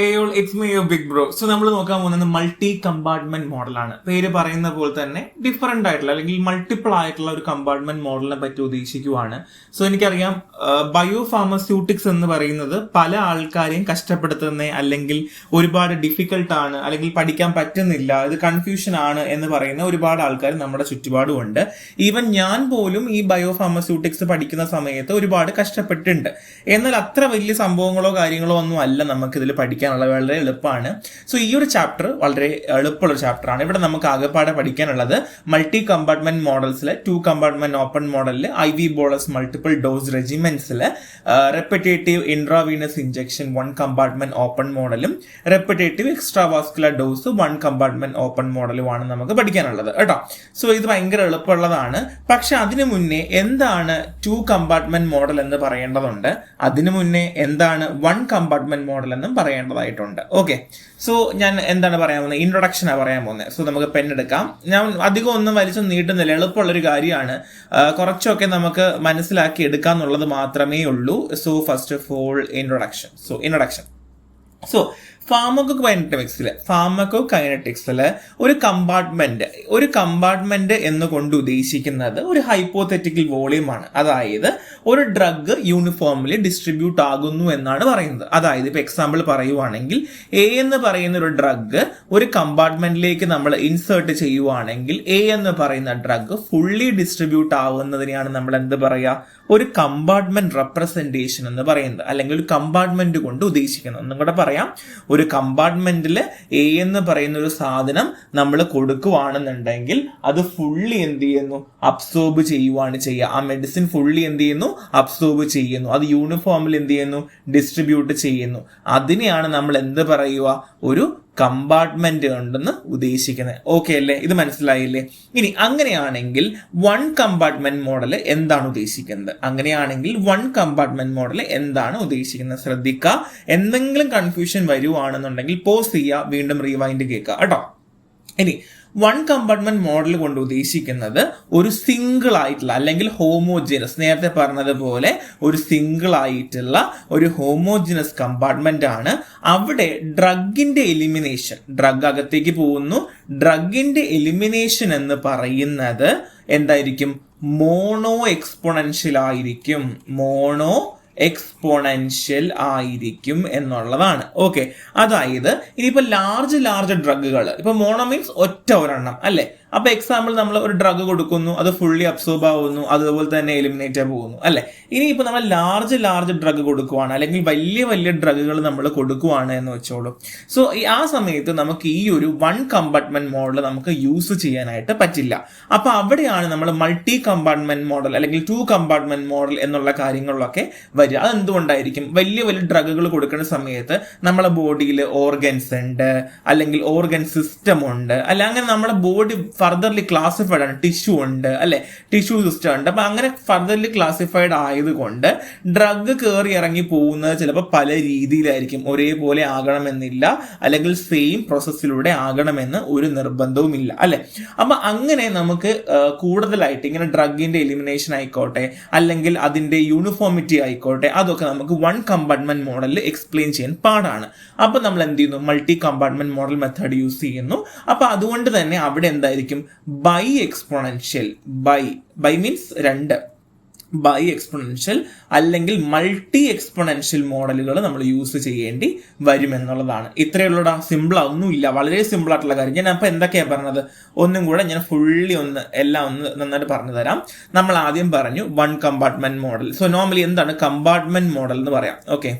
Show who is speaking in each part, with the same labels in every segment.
Speaker 1: Hey all, it's me your big bro. So നമ്മൾ നോക്കാൻ പോകുന്നത് മൾട്ടി കമ്പാർട്ട്മെന്റ് മോഡലാണ്. പേര് പറയുന്ന പോലെ തന്നെ ഡിഫറെന്റ് ആയിട്ടുള്ള അല്ലെങ്കിൽ മൾട്ടിപ്പിൾ ആയിട്ടുള്ള ഒരു കമ്പാർട്ട്മെന്റ് മോഡലിനെ പറ്റി ഉദ്ദേശിക്കുവാണ്. സോ എനിക്കറിയാം ബയോ ഫാർമസ്യൂട്ടിക്സ് എന്ന് പറയുന്നത് പല ആൾക്കാരെയും കഷ്ടപ്പെടുത്തുന്ന അല്ലെങ്കിൽ ഒരുപാട് ഡിഫിക്കൽട്ട് ആണ് അല്ലെങ്കിൽ പഠിക്കാൻ പറ്റുന്നില്ല, ഇത് കൺഫ്യൂഷൻ ആണ് എന്ന് പറയുന്ന ഒരുപാട് ആൾക്കാർ നമ്മുടെ ചുറ്റുപാടും ഉണ്ട്. ഈവൻ ഞാൻ പോലും ഈ ബയോ ഫാർമസ്യൂട്ടിക്സ് പഠിക്കുന്ന സമയത്ത് ഒരുപാട് കഷ്ടപ്പെട്ടിട്ടുണ്ട്. എന്നാൽ അത്ര വലിയ സംഭവങ്ങളോ കാര്യങ്ങളോ ഒന്നും അല്ല നമുക്കിതിൽ പഠിക്കാനുള്ളത്, വളരെ എളുപ്പമാണ്. സോ ഈ ഒരു ചാപ്റ്റർ വളരെ എളുപ്പമുള്ള ചാപ്റ്ററാണ്. ഇവിടെ നമുക്ക് ആകെപ്പാടെ പഠിക്കാനുള്ളത് മൾട്ടി കമ്പാർട്ട്മെന്റ് മോഡൽസിലെ 2 കമ്പാർട്ട്മെന്റ് ഓപ്പൺ മോഡലിൽ IV ബോളസ് മൾട്ടിപ്പിൾ ഡോസ് റെജിമെന്റ്സിൽ repetitive intravenous injection 1 compartment open മോഡലും repetitive extravascular dose 1 compartment open മോഡലുമാണ് നമുക്ക് പഠിക്കാനുള്ളത് കേട്ടോ. സോ ഇത് ഭയങ്കര എളുപ്പമുള്ളതാണ്. പക്ഷെ അതിനു മുന്നേ എന്താണ് 2 കമ്പാർട്ട്മെന്റ് മോഡൽ എന്ന് പറയേണ്ടതുണ്ട്. അതിനു മുന്നേ എന്താണ് 1 കമ്പാർട്ട്മെന്റ് മോഡൽ എന്നും പറയേണ്ടതായിട്ടുണ്ട്. ഓക്കെ, സോ ഞാൻ എന്താണ് പറയാൻ പോകുന്നത്, ഇൻട്രൊഡക്ഷനാണ് പറയാൻ പോകുന്നത്. സോ നമുക്ക് പെൻ എടുക്കാം. ഞാൻ അധികം ഒന്നും വലിച്ചൊന്നും നീട്ടുന്നില്ല, എളുപ്പമുള്ളൊരു കാര്യമാണ്. കുറച്ചൊക്കെ നമുക്ക് മനസ്സിലാക്കി എടുക്കാന്നുള്ളത് മാത്രമേ ഉള്ളൂ. So first of all introduction. So ഫാർമക്കോകൈനറ്റിക്സിൽ ഒരു കമ്പാർട്ട്മെന്റ് എന്നുകൊണ്ട് ഉദ്ദേശിക്കുന്നത് ഒരു ഹൈപ്പോതെറ്റിക്കൽ വോളിയമാണ്. അതായത് ഒരു ഡ്രഗ് യൂണിഫോംലി ഡിസ്ട്രിബ്യൂട്ട് ആകുന്നു എന്നാണ് പറയുന്നത്. അതായത് ഇപ്പൊ എക്സാമ്പിൾ പറയുവാണെങ്കിൽ A എന്ന് പറയുന്ന ഒരു ഡ്രഗ് ഒരു കമ്പാർട്ട്മെന്റിലേക്ക് നമ്മൾ ഇൻസേർട്ട് ചെയ്യുവാണെങ്കിൽ A എന്ന് പറയുന്ന ഡ്രഗ് ഫുള്ളി ഡിസ്ട്രിബ്യൂട്ട് ആവുന്നതിനെയാണ് നമ്മൾ എന്ത് പറയുക, ഒരു കമ്പാർട്ട്മെന്റ് റെപ്രസെന്റേഷൻ എന്ന് പറയുന്നത്, അല്ലെങ്കിൽ ഒരു കമ്പാർട്ട്മെന്റ് കൊണ്ട് ഉദ്ദേശിക്കുന്നത്. ഒന്നും കൂടെ പറയാം, ഒരു കമ്പാർട്ട്മെന്റിൽ A എന്ന് പറയുന്ന ഒരു സാധനം നമ്മൾ കൊടുക്കുവാണെന്നുണ്ടെങ്കിൽ അത് ഫുള്ളി എന്ത് ചെയ്യുന്നു, അബ്സോർബ് ചെയ്യുവാണ് ചെയ്യുക. ആ മെഡിസിൻ ഫുള്ളി എന്ത് ചെയ്യുന്നു, അബ്സോർബ് ചെയ്യുന്നു. അത് യൂണിഫോമിൽ എന്ത് ചെയ്യുന്നു, ഡിസ്ട്രിബ്യൂട്ട് ചെയ്യുന്നു. അതിനെയാണ് നമ്മൾ എന്ത് പറയുക, ഒരു കമ്പാർട്ട്മെന്റ് ഉണ്ടെന്ന് ഉദ്ദേശിക്കുന്നത്. ഓക്കെ അല്ലേ, ഇത് മനസ്സിലായില്ലേ? ഇനി അങ്ങനെയാണെങ്കിൽ 1 കമ്പാർട്ട്മെന്റ് മോഡൽ എന്താണ് ഉദ്ദേശിക്കുന്നത്? ശ്രദ്ധിക്കുക. എന്തെങ്കിലും കൺഫ്യൂഷൻ വരുവാണെന്നുണ്ടെങ്കിൽ പോസ് ചെയ്യുക, വീണ്ടും റീവൈൻഡ് കേൾക്കുക കേട്ടോ. ഇനി 1 കമ്പാർട്ട്മെന്റ് മോഡൽ കൊണ്ട് ഉദ്ദേശിക്കുന്നത് ഒരു സിംഗിൾ ആയിട്ടുള്ള അല്ലെങ്കിൽ ഹോമോജിനസ്, നേരത്തെ പറഞ്ഞതുപോലെ ഒരു സിംഗിൾ ആയിട്ടുള്ള ഒരു ഹോമോജിനസ് കമ്പാർട്ട്മെന്റ് ആണ്. അവിടെ ഡ്രഗിന്റെ എലിമിനേഷൻ, ഡ്രഗ് അകത്തേക്ക് പോകുന്നു, ഡ്രഗിന്റെ എലിമിനേഷൻ എന്ന് പറയുന്നത് എന്തായിരിക്കും, മോണോ എക്സ്പോണൻഷ്യൽ ആയിരിക്കും എന്നുള്ളതാണ്. ഓക്കെ, അതായത് ഇനിയിപ്പോ ലാർജ് ഡ്രഗുകൾ, ഇപ്പൊ മോണോ മീൻസ് ഒറ്റ ഒരെണ്ണം അല്ലെ. അപ്പൊ എക്സാമ്പിൾ നമ്മൾ ഒരു ഡ്രഗ് കൊടുക്കുന്നു, അത് ഫുള്ളി അബ്സോർബ് ആവുന്നു, അതുപോലെ തന്നെ എലിമിനേറ്റ് പോകുന്നു അല്ലെ. ഇനിയിപ്പോ നമ്മൾ ലാർജ് ഡ്രഗ് കൊടുക്കുവാണ്, അല്ലെങ്കിൽ വലിയ ഡ്രഗുകൾ നമ്മൾ കൊടുക്കുവാണ് എന്ന് വെച്ചോളൂ. സോ ആ സമയത്ത് നമുക്ക് ഈ ഒരു 1 കമ്പാർട്ട്മെന്റ് മോഡൽ നമുക്ക് യൂസ് ചെയ്യാനായിട്ട് പറ്റില്ല. അപ്പൊ അവിടെയാണ് നമ്മൾ മൾട്ടി കമ്പാർട്ട്മെന്റ് മോഡൽ അല്ലെങ്കിൽ 2 കമ്പാർട്ട്മെന്റ് മോഡൽ എന്നുള്ള കാര്യങ്ങളിലൊക്കെ വരിക. അതെന്തുകൊണ്ടായിരിക്കും, വലിയ ഡ്രഗുകൾ കൊടുക്കുന്ന സമയത്ത് നമ്മളെ ബോഡിയിൽ ഓർഗൻസ് ഉണ്ട്, അല്ലെങ്കിൽ ഓർഗൻ സിസ്റ്റം ഉണ്ട് അല്ലെ. അങ്ങനെ നമ്മുടെ ബോഡി ഫർദർലി ക്ലാസിഫൈഡ് ആണ്, ടിഷ്യൂ ഉണ്ട് അല്ലെ, ടിഷ്യൂ സിസ്റ്റം ഉണ്ട്. അപ്പൊ അങ്ങനെ ഫർദർലി ക്ലാസിഫൈഡ് ആയതുകൊണ്ട് ഡ്രഗ് കയറി ഇറങ്ങി പോകുന്നത് ചിലപ്പോൾ പല രീതിയിലായിരിക്കും. ഒരേപോലെ ആകണമെന്നില്ല, അല്ലെങ്കിൽ സെയിം പ്രോസസ്സിലൂടെ ആകണമെന്ന് ഒരു നിർബന്ധവുമില്ല അല്ലെ. അപ്പൊ അങ്ങനെ നമുക്ക് കൂടുതലായിട്ട് ഇങ്ങനെ ഡ്രഗിന്റെ എലിമിനേഷൻ ആയിക്കോട്ടെ, അല്ലെങ്കിൽ അതിന്റെ യൂണിഫോമിറ്റി ആയിക്കോട്ടെ, അതൊക്കെ നമുക്ക് 1 കമ്പാർട്ട്മെന്റ് മോഡലിൽ എക്സ്പ്ലെയിൻ ചെയ്യാൻ പാടാണ്. അപ്പൊ നമ്മൾ എന്ത് ചെയ്യുന്നു, multi compartment model method use ചെയ്യുന്നു. അപ്പൊ അതുകൊണ്ട് തന്നെ അവിടെ എന്തായിരിക്കും, bi exponential, bi means 2, bi exponential അല്ലെങ്കിൽ മൾട്ടി എക്സ്പോണൻഷ്യൽ മോഡലുകൾ നമ്മൾ യൂസ് ചെയ്യേണ്ടി വരും എന്നുള്ളതാണ്. ഇത്രയുള്ളൂടാ, സിമ്പിൾ ഒന്നുമില്ല, വളരെ സിമ്പിൾ ആയിട്ടുള്ള കാര്യം. ഞാൻ അപ്പൊ എന്തൊക്കെയാണ് പറഞ്ഞത് ഒന്നും കൂടെ ഞാൻ ഫുള്ളി എല്ലാം നന്നായിട്ട് പറഞ്ഞു തരാം. നമ്മൾ ആദ്യം പറഞ്ഞു 1 കമ്പാർട്ട്മെന്റ് മോഡൽ. സോ നോർമലി എന്താണ് കമ്പാർട്ട്മെന്റ് മോഡൽ എന്ന് പറയാം. ഓക്കെ,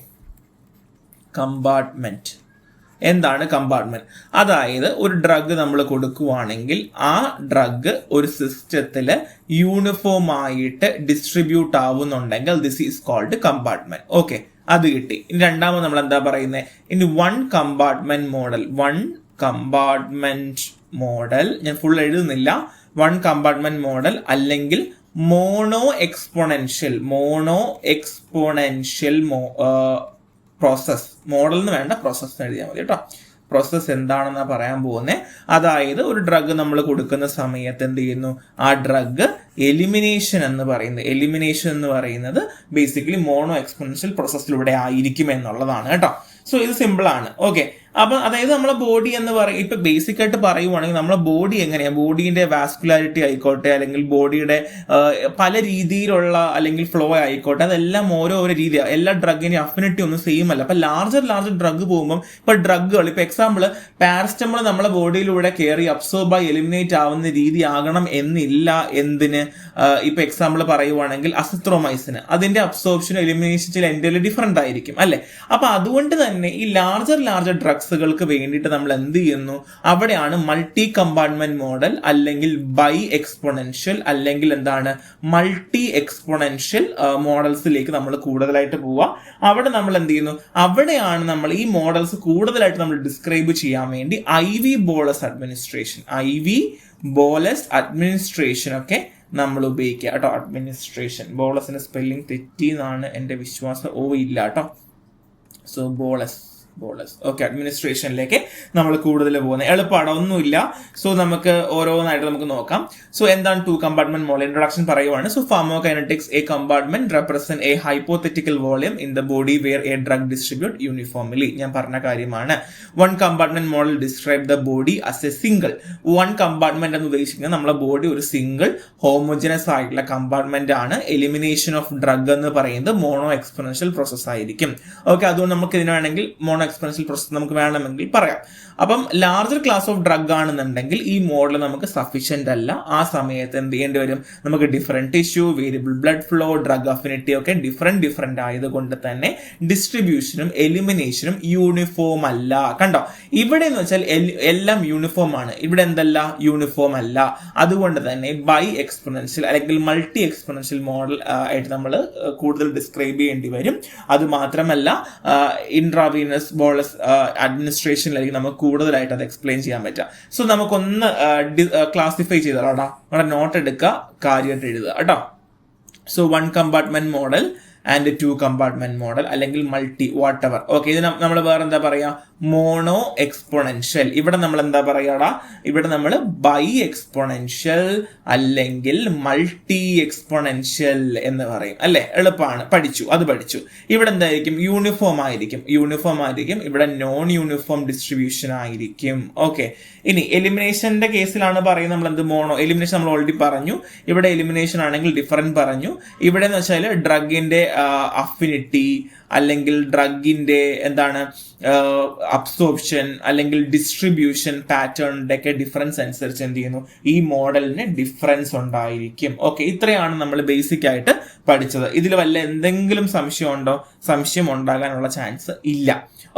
Speaker 1: എന്താണ് കമ്പാർട്ട്മെന്റ്? അതായത് ഒരു ഡ്രഗ് നമ്മൾ കൊടുക്കുവാണെങ്കിൽ ആ ഡ്രഗ് ഒരു സിസ്റ്റത്തിൽ യൂണിഫോം ആയിട്ട് ഡിസ്ട്രിബ്യൂട്ട് ആവുന്നുണ്ടെങ്കിൽ this is called compartment. Okay, അത് കിട്ടി. ഇനി രണ്ടാമത് നമ്മൾ എന്താ പറയുന്നത്, ഇനി 1 കമ്പാർട്ട്മെന്റ് മോഡൽ ഞാൻ ഫുൾ എഴുതുന്നില്ല. 1 കമ്പാർട്ട്മെന്റ് മോഡൽ അല്ലെങ്കിൽ മോണോ എക്സ്പോണൻഷ്യൽ പ്രോസസ്, മോഡൽ എന്ന് വേണ്ട, പ്രോസസ് എഴുതിയാൽ മതി കേട്ടോ. പ്രോസസ് എന്താണെന്നാ പറയാൻ പോകുന്നത്. അതായത് ഒരു ഡ്രഗ് നമ്മൾ കൊടുക്കുന്ന സമയത്ത് എന്ത് ചെയ്യുന്നു, ആ ഡ്രഗ് എലിമിനേഷൻ എന്ന് പറയുന്നത് ബേസിക്കലി മോണോ എക്സ്പോണൻഷ്യൽ പ്രോസസ്സിലൂടെ ആയിരിക്കും എന്നുള്ളതാണ് കേട്ടോ. സോ ഇത് സിമ്പിൾ ആണ്. ഓക്കെ, അപ്പൊ അതായത് നമ്മളെ ബോഡി എന്ന് പറയും, ഇപ്പൊ ബേസിക് ആയിട്ട് പറയുവാണെങ്കിൽ നമ്മളെ ബോഡി എങ്ങനെയാ, ബോഡീന്റെ വാസ്കുലാരിറ്റി ആയിക്കോട്ടെ, അല്ലെങ്കിൽ ബോഡിയുടെ പല രീതിയിലുള്ള അല്ലെങ്കിൽ ഫ്ലോ ആയിക്കോട്ടെ, അതെല്ലാം ഓരോ രീതിയാണ്. എല്ലാ ഡ്രഗിന്റെ അഫിനിറ്റി ഒന്നും സെയിം അല്ല. അപ്പൊ ലാർജർ ഡ്രഗ് പോകുമ്പോൾ ഇപ്പൊ ഡ്രഗുകൾ, ഇപ്പൊ എക്സാമ്പിൾ പാരസ്റ്റമോൾ നമ്മളെ ബോഡിയിലൂടെ കയറി അബ്സോർബ് ആയി എലിമിനേറ്റ് ആവുന്ന രീതി ആകണം എന്നില്ല. എന്തിന്, ഇപ്പൊ എക്സാമ്പിൾ പറയുവാണെങ്കിൽ അസിത്രോമൈസിന് അതിന്റെ അബ്സോർപ്ഷനും എലിമിനേഷൻ ചില എൻറ്റയർലി ഡിഫറെന്റ് ആയിരിക്കും അല്ലെ. അപ്പൊ അതുകൊണ്ട് തന്നെ ഈ ലാർജർ ഡ്രഗ്സുകൾക്ക് വേണ്ടിയിട്ട് നമ്മൾ എന്ത് ചെയ്യുന്നു, അവിടെയാണ് മൾട്ടി കമ്പാർട്ട്മെന്റ് മോഡൽ അല്ലെങ്കിൽ ബൈ എക്സ്പോണൻഷ്യൽ അല്ലെങ്കിൽ എന്താണ് മൾട്ടി എക്സ്പോണൻഷ്യൽ മോഡൽസിലേക്ക് നമ്മൾ കൂടുതലായിട്ട് പോവുക. അവിടെ നമ്മൾ എന്ത് ചെയ്യുന്നു, അവിടെയാണ് നമ്മൾ ഈ മോഡൽസ് കൂടുതലായിട്ട് നമ്മൾ ഡിസ്ക്രൈബ് ചെയ്യാൻ വേണ്ടി IV ബോളസ് അഡ്മിനിസ്ട്രേഷൻ ഒക്കെ നമ്മൾ ഉപയോഗിക്കുക കേട്ടോ. അഡ്മിനിസ്ട്രേഷൻ, ബോളസിന്റെ സ്പെല്ലിംഗ് തെറ്റിന്നാണ് എൻ്റെ വിശ്വാസം. ഇല്ല കേട്ടോ. സോ ബോളസ് ഓക്കെ, അഡ്മിനിസ്ട്രേഷനിലേക്ക് നമ്മൾ കൂടുതൽ പോകുന്നത് എളുപ്പമാണ്, ഒന്നുമില്ല. സോ നമുക്ക് ഓരോന്നായിട്ട് നമുക്ക് നോക്കാം. സോ എന്താണ് 2 കമ്പാർട്ട്മെന്റ് മോഡൽ? ഇൻട്രൊഡക്ഷൻ പറയുവാണ്. So pharmacokinetics, a compartment represent a hypothetical volume in the body where a drug distribute uniformly. ഞാൻ പറഞ്ഞ കാര്യമാണ്. 1 compartment model describe the body as a single. 1 compartment എന്ന് ഉദ്ദേശിക്കുന്നത് നമ്മളെ ബോഡി ഒരു സിംഗിൾ ഹോമോജനസ് ആയിട്ടുള്ള compartment ആണ്. എലിമിനേഷൻ ഓഫ് ഡ്രഗ് എന്ന് പറയുന്നത് മോണോ എക്സ്പോണൻഷ്യൽ പ്രോസസ് ആയിരിക്കും. ഓക്കെ, അതുകൊണ്ട് നമുക്ക് ഇതിന് വേണമെങ്കിൽ മോണോ എക്സ്പോണൻഷ്യൽ പ്രോസസ് നമുക്ക് വേണമെങ്കിൽ പറയാം. അപ്പം ലാർജർ ക്ലാസ് ഓഫ് ഡ്രഗ് ആണെന്നുണ്ടെങ്കിൽ ഈ മോഡൽ നമുക്ക് സഫീഷ്യന്റ് അല്ല. ആ സമയത്ത് എന്ത് ചെയ്യേണ്ടി വരും, നമുക്ക് different tissue, variable blood flow, drug affinity ഒക്കെ ഡിഫറെന്റ് ആയതുകൊണ്ട് തന്നെ ഡിസ്ട്രിബ്യൂഷനും എലിമിനേഷനും യൂണിഫോം അല്ല. കണ്ടോ, ഇവിടെ എന്ന് വെച്ചാൽ എല്ലാം യൂണിഫോം ആണ്, ഇവിടെ എന്തല്ല, യൂണിഫോം അല്ല. അതുകൊണ്ട് തന്നെ ബൈ എക്സ്പോണൻഷ്യൽ അല്ലെങ്കിൽ മൾട്ടി എക്സ്പോണൻഷ്യൽ മോഡൽ ആയിട്ട് നമ്മൾ കൂടുതൽ ഡിസ്ക്രൈബ് ചെയ്യേണ്ടി വരും. അത് മാത്രമല്ല ഇൻട്രാവീനസ് ബോളസ് അഡ്മിനിസ്ട്രേഷനിലായിരിക്കും നമുക്ക് കൂടുതലായിട്ട് അത് എക്സ്പ്ലെയിൻ ചെയ്യാൻ പറ്റുക. സോ നമുക്കൊന്ന് ക്ലാസിഫൈ ചെയ്തോളാം കേട്ടോ. നമ്മുടെ നോട്ട് എടുക്കുക, കാര്യമായിട്ട് എഴുതുക കേട്ടോ. So 1 compartment model and 2 compartment model അല്ലെങ്കിൽ മൾട്ടി വാട്ട് എവർ. ഓക്കെ, ഇത് നമ്മൾ വേറെ എന്താ പറയാ, മോണോ എക്സ്പോണൻഷ്യൽ. ഇവിടെ നമ്മൾ എന്താ പറയാടാ, ഇവിടെ നമ്മൾ ബൈ എക്സ്പോണൻഷ്യൽ അല്ലെങ്കിൽ മൾട്ടി എക്സ്പോണൻഷ്യൽ എന്ന് പറയും അല്ലെ. എളുപ്പമാണ്, പഠിച്ചു. ഇവിടെ എന്തായിരിക്കും, യൂണിഫോം ആയിരിക്കും. ഇവിടെ നോൺ യൂണിഫോം ഡിസ്ട്രിബ്യൂഷൻ ആയിരിക്കും. ഓക്കെ, ഇനി എലിമിനേഷന്റെ കേസിലാണ് പറയുന്നത് നമ്മൾ എന്ത്, മോണോ എലിമിനേഷൻ നമ്മൾ ഓൾറെഡി പറഞ്ഞു. ഇവിടെ എലിമിനേഷൻ ആണെങ്കിൽ ഡിഫറൻറ്റ് പറഞ്ഞു. ഇവിടെ എന്ന് വെച്ചാൽ ഡ്രഗിന്റെ അഫിനിറ്റി അല്ലെങ്കിൽ ഡ്രഗിന്റെ എന്താണ് അബ്സോർപ്ഷൻ അല്ലെങ്കിൽ ഡിസ്ട്രിബ്യൂഷൻ പാറ്റേണിന്റെ ഒക്കെ ഡിഫറൻസ് അനുസരിച്ച് എന്ത് ചെയ്യുന്നു, ഈ മോഡലിന് ഡിഫറൻസ് ഉണ്ടായിരിക്കും. ഓക്കെ, ഇത്രയാണ് നമ്മൾ ബേസിക് ആയിട്ട് പഠിച്ചത്. ഇതിൽ വല്ല എന്തെങ്കിലും സംശയം ഉണ്ടാകാനുള്ള ചാൻസ് ഇല്ല.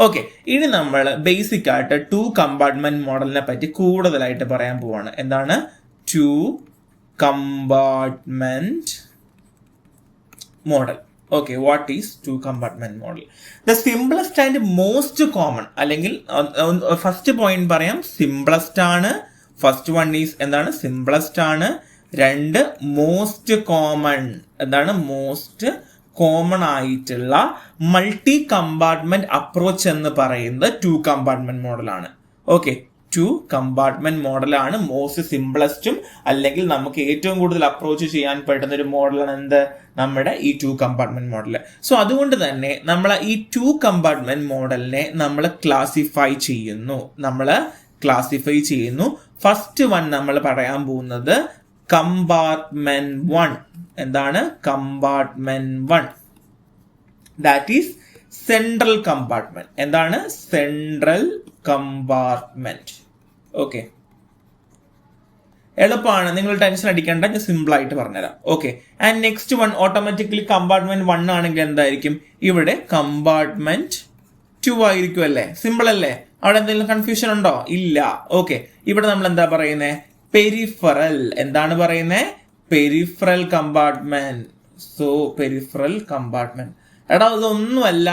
Speaker 1: ഓക്കെ, ഇനി നമ്മൾ ബേസിക് ആയിട്ട് 2 കമ്പാർട്ട്മെന്റ് മോഡലിനെ പറ്റി കൂടുതലായിട്ട് പറയാൻ പോവാണ്. എന്താണ് 2 compartment model? Okay, what is 2 compartment model? The simplest and most common, അല്ലെങ്കിൽ ഫസ്റ്റ് പോയിന്റ് പറയാം, സിംപ്ലസ്റ്റ് ആണ്. ഫസ്റ്റ് വൺ ഈസ് എന്താണ്, സിംപ്ലസ്റ്റ് ആണ്. 2 മോസ്റ്റ് കോമൺ. എന്താണ് മോസ്റ്റ് കോമൺ ആയിട്ടുള്ള മൾട്ടി കമ്പാർട്ട്മെന്റ് അപ്രോച്ച് എന്ന് പറയുന്നത് 2 കമ്പാർട്ട്മെന്റ് മോഡലാണ്. ഓക്കെ, 2 കമ്പാർട്ട്മെന്റ് മോഡലാണ് മോസ്റ്റ് സിംപ്ലസ്റ്റും അല്ലെങ്കിൽ നമുക്ക് ഏറ്റവും കൂടുതൽ അപ്രോച്ച് ചെയ്യാൻ പറ്റുന്ന ഒരു മോഡലാണ് എന്ത്, നമ്മുടെ ഈ 2 കമ്പാർട്ട്മെന്റ് മോഡൽ. സോ അതുകൊണ്ട് തന്നെ നമ്മൾ ഈ 2 കമ്പാർട്ട്മെന്റ് മോഡലിനെ നമ്മൾ ക്ലാസിഫൈ ചെയ്യുന്നു. ഫസ്റ്റ് വൺ നമ്മൾ പറയാൻ പോകുന്നത് കമ്പാർട്ട്മെന്റ് 1. എന്താണ് compartment 1? That is central compartment. എന്താണ് സെൻട്രൽ കമ്പാർട്ട്മെന്റ്? ഓക്കെ, എളുപ്പമാണ്, നിങ്ങൾ ടെൻഷൻ അടിക്കേണ്ട, ഞാൻ സിമ്പിൾ ആയിട്ട് പറഞ്ഞുതരാം. Okay, and next one automatically compartment 1 ആണെങ്കിൽ എന്തായിരിക്കും, ഇവിടെ കമ്പാർട്ട്മെന്റ് 2 ആയിരിക്കും അല്ലേ. സിമ്പിൾ അല്ലേ? അവിടെ എന്തെങ്കിലും കൺഫ്യൂഷൻ ഉണ്ടോ? ഇല്ല. ഓക്കെ, ഇവിടെ നമ്മൾ എന്താ പറയുന്നത്, പെരിഫറൽ. എന്താണ് പറയുന്നത്, peripheral compartment. So peripheral compartment. എടാ അതൊന്നുമല്ല,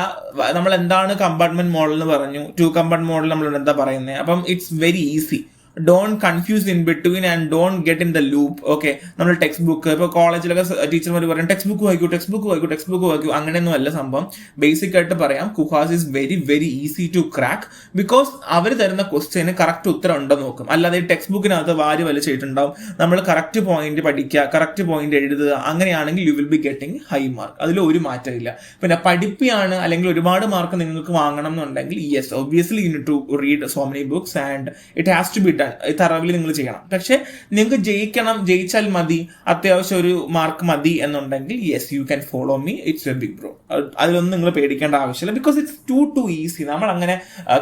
Speaker 1: നമ്മൾ എന്താണ് കമ്പാർട്ട്മെന്റ് മോഡൽ എന്ന് പറഞ്ഞു, 2 കമ്പാർട്ട്മെന്റ് മോഡൽ നമ്മൾ എന്താ പറയുന്നത്. അപ്പം it's very easy. Don't confuse in between and don't get in the loop. Okay, നമ്മൾ ടെക്സ്റ്റ് ബുക്ക് ഇപ്പോൾ കോളേജിലൊക്കെ ടീച്ചർമാർ പറയും ടെക്സ്റ്റ് ബുക്ക് വായിക്കൂ അങ്ങനെയൊന്നും അല്ല സംഭവം. ബേസിക് ആയിട്ട് പറയാം, KUHAS is very very easy to crack because അവർ തരുന്ന ക്വസ്റ്റ്യന് കറക്റ്റ് ഉത്തരം ഉണ്ടോ നോക്കും. അല്ലാതെ ടെക്സ്റ്റ് ബുക്കിനകത്ത് വാരി വലിച്ചിട്ടുണ്ടാവും, നമ്മൾ കറക്റ്റ് പോയിന്റ് പഠിക്കുക, കറക്റ്റ് പോയിന്റ് എഴുതുക, അങ്ങനെയാണെങ്കിൽ you will be getting high mark. അതിൽ ഒരു മാറ്റമില്ല. പിന്നെ പഠിപ്പിയാണ് അല്ലെങ്കിൽ ഒരുപാട് മാർക്ക് നിങ്ങൾക്ക് വാങ്ങണം എന്നുണ്ടെങ്കിൽ yes obviously you need to read so many books and it has to be done. തറവിൽ നിങ്ങൾ ചെയ്യണം. പക്ഷെ നിങ്ങൾക്ക് ജയിച്ചാൽ മതി, അത്യാവശ്യം ഒരു മാർക്ക് മതി എന്നുണ്ടെങ്കിൽ yes you can follow me, it's a big bro. അതിലൊന്നും നിങ്ങൾ പേടിക്കേണ്ട ആവശ്യമില്ല ബിക്കോസ് ഇറ്റ്സ് ടു ഈസി. നമ്മൾ അങ്ങനെ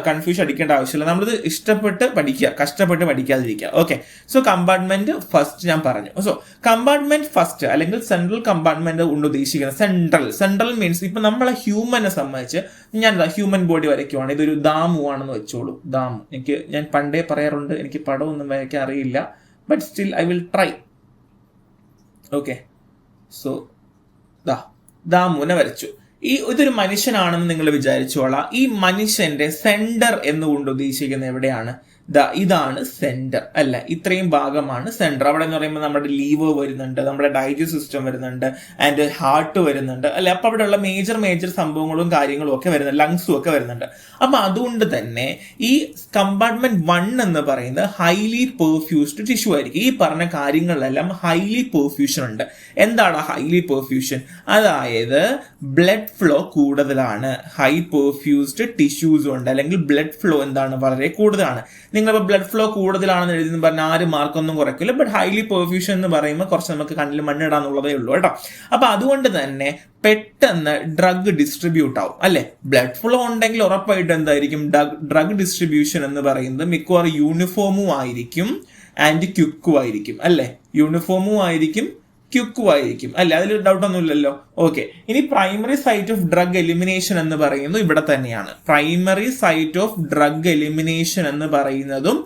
Speaker 1: കൺഫ്യൂഷൻ അടിക്കേണ്ട ആവശ്യമില്ല. നമ്മളിത് ഇഷ്ടപ്പെട്ട് പഠിക്കുക, കഷ്ടപ്പെട്ട് പഠിക്കാതിരിക്കുക. ഓക്കെ, സോ കമ്പാർട്ട്മെന്റ് ഫസ്റ്റ് ഞാൻ പറഞ്ഞു. സോ കമ്പാർട്ട്മെന്റ് ഫസ്റ്റ് അല്ലെങ്കിൽ സെൻട്രൽ കമ്പാർട്ട്മെന്റ് കൊണ്ട് ഉദ്ദേശിക്കുന്നത് സെൻട്രൽ മീൻസ് ഇപ്പൊ നമ്മളെ ഹ്യൂമനെ സംബന്ധിച്ച് ഞാൻ ഹ്യൂമൻ ബോഡി വരയ്ക്കുവാണ്, ഇതൊരു ദാമു ആണെന്ന് വെച്ചോളൂ. ദാമു ഞാൻ പണ്ടേ പറയാറുണ്ട്, എനിക്ക് പടമൊന്നും വരയ്ക്കാൻ അറിയില്ല, but still I will try. Okay, so ദാമുവിനെ വരച്ചു. ഇതൊരു മനുഷ്യനാണെന്ന് നിങ്ങൾ വിചാരിച്ചോളാം. ഈ മനുഷ്യന്റെ സെന്റർ എന്നുകൊണ്ട് ഉദ്ദേശിക്കുന്നത് എവിടെയാണ്? ഇതാണ് സെന്റർ അല്ല, ഇത്രയും ഭാഗമാണ് സെന്റർ. അവിടെ എന്ന് പറയുമ്പോൾ നമ്മുടെ ലീവർ വരുന്നുണ്ട്, നമ്മുടെ ഡൈജസ്റ്റ് സിസ്റ്റം വരുന്നുണ്ട്, ആൻഡ് ഹാർട്ട് വരുന്നുണ്ട് അല്ലെ. അപ്പൊ അവിടെയുള്ള മേജർ സംഭവങ്ങളും കാര്യങ്ങളും ഒക്കെ വരുന്നുണ്ട്, ലങ്സും ഒക്കെ വരുന്നുണ്ട്. അപ്പൊ അതുകൊണ്ട് തന്നെ ഈ കമ്പാർട്ട്മെന്റ് 1 എന്ന് പറയുന്നത് ഹൈലി പെർഫ്യൂസ്ഡ് ടിഷ്യൂ ആയിരിക്കും. ഈ പറഞ്ഞ കാര്യങ്ങളിലെല്ലാം ഹൈലി പെർഫ്യൂഷൻ ഉണ്ട്. എന്താണ് ഹൈലി പെർഫ്യൂഷൻ? അതായത് ബ്ലഡ് ഫ്ലോ കൂടുതലാണ്, ഹൈ പെർഫ്യൂസ്ഡ് ടിഷ്യൂസ് ഉണ്ട്, അല്ലെങ്കിൽ ബ്ലഡ് ഫ്ലോ എന്താണ് വളരെ കൂടുതലാണ്. നിങ്ങളിപ്പോൾ ബ്ലഡ് ഫ്ലോ കൂടുതലാണെന്ന് എഴുതി പറഞ്ഞാൽ ആരും മാർക്കൊന്നും കുറയ്ക്കില്ല. ബട്ട് ഹൈലി പെർഫ്യൂഷൻ എന്ന് പറയുമ്പോൾ കുറച്ച് നമുക്ക് കണ്ണിൽ മണ്ണിടാന്നുള്ളതേ ഉള്ളൂ കേട്ടോ. അപ്പൊ അതുകൊണ്ട് തന്നെ പെട്ടെന്ന് ഡ്രഗ് ഡിസ്ട്രിബ്യൂട്ട് ആവും അല്ലെ. ബ്ലഡ് ഫ്ലോ ഉണ്ടെങ്കിൽ ഉറപ്പായിട്ട് എന്തായിരിക്കും? ഡ്രഗ് ഡിസ്ട്രിബ്യൂഷൻ എന്ന് പറയുന്നത് മിക്കവാറും യൂണിഫോമും ആയിരിക്കും ആൻഡ് ക്വിക്കും ആയിരിക്കും അല്ലെ. യൂണിഫോമും ആയിരിക്കും, ക്വിക്കുമായിരിക്കും അല്ലെ, അതിൽ ഡൗട്ടൊന്നുമില്ലല്ലോ. ഓക്കെ, ഇനി primary site of drug elimination എന്ന് പറയുന്നത് ഇവിടെ തന്നെയാണ്. Primary site of drug elimination എന്ന് പറയുന്നതും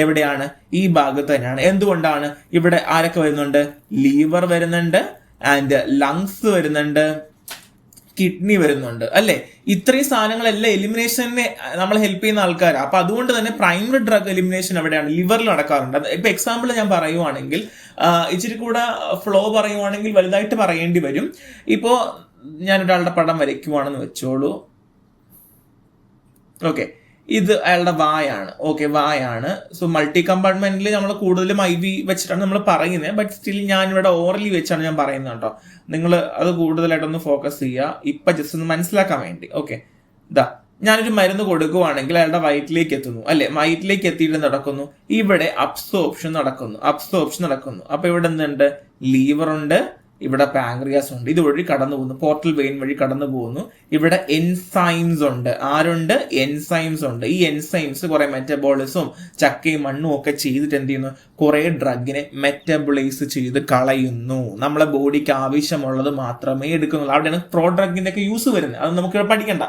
Speaker 1: എവിടെയാണ്? ഈ ഭാഗത്ത് തന്നെയാണ്. എന്തുകൊണ്ടാണ്? ഇവിടെ ആരൊക്കെ വരുന്നുണ്ട്? ലീവർ വരുന്നുണ്ട്, ആൻഡ് ലങ്സ് വരുന്നുണ്ട്, കിഡ്നി വരുന്നുണ്ട് അല്ലെ. ഇത്രയും സാധനങ്ങളെല്ലാം എലിമിനേഷനെ നമ്മൾ ഹെൽപ്പ് ചെയ്യുന്ന ആൾക്കാരാണ്. അപ്പൊ അതുകൊണ്ട് തന്നെ പ്രൈമറി ഡ്രഗ് എലിമിനേഷൻ എവിടെയാണ്? ലിവറിൽ നടക്കാറുണ്ട്. ഇപ്പൊ എക്സാമ്പിൾ ഞാൻ പറയുവാണെങ്കിൽ, ഇച്ചിരി കൂടെ ഫ്ലോ പറയുവാണെങ്കിൽ വലുതായിട്ട് പറയേണ്ടി വരും. ഇപ്പോ ഞാനൊരാളുടെ പടം വരയ്ക്കുവാണെന്ന് വെച്ചോളൂ. ഓക്കെ, ഇത് അയാളുടെ വായാണ്. ഓക്കെ, വായാണ്. സോ മൾട്ടി കമ്പാർട്ട്മെന്റിൽ നമ്മൾ കൂടുതലും IV വെച്ചിട്ടാണ് നമ്മൾ പറയുന്നത്. ബട്ട് സ്റ്റിൽ ഞാനിവിടെ ഓറലി വെച്ചാണ് ഞാൻ പറയുന്നത് കേട്ടോ. നിങ്ങൾ അത് കൂടുതലായിട്ടൊന്ന് ഫോക്കസ് ചെയ്യുക, ഇപ്പൊ ജസ്റ്റ് ഒന്ന് മനസ്സിലാക്കാൻ വേണ്ടി. ഓക്കെ, ഞാനൊരു മരുന്ന് കൊടുക്കുവാണെങ്കിൽ അയാളുടെ വയറ്റിലേക്ക് എത്തുന്നു അല്ലെ. വയറ്റിലേക്ക് എത്തിയിട്ട് നടക്കുന്നു, ഇവിടെ അബ്സോർപ്ഷൻ നടക്കുന്നു. അപ്പൊ ഇവിടെ എന്തുണ്ട്? ലീവർ ഉണ്ട്, ഇവിടെ പാങ്ക്രിയാസ് ഉണ്ട്, ഇതുവഴി കടന്നു പോകുന്നു, പോർട്ടൽ വെയിൻ വഴി കടന്നു പോകുന്നു. ഇവിടെ എൻസൈംസ് ഉണ്ട്. ആരുണ്ട്? എൻസൈംസ് ഉണ്ട്. ഈ എൻസൈംസ് കുറെ മെറ്റബോളിസവും ചക്കയും മണ്ണും ഒക്കെ ചെയ്തിട്ട് എന്ത് ചെയ്യുന്നു? കുറെ ഡ്രഗിനെ മെറ്റബോളൈസ് ചെയ്ത് കളയുന്നു. നമ്മളെ ബോഡിക്ക് ആവശ്യമുള്ളത് മാത്രമേ എടുക്കുന്നുള്ളൂ. അവിടെയാണ് പ്രോ ഡ്രഗിന്റെ ഒക്കെ യൂസ് വരുന്നത്. അത് നമുക്ക് പഠിക്കണ്ട.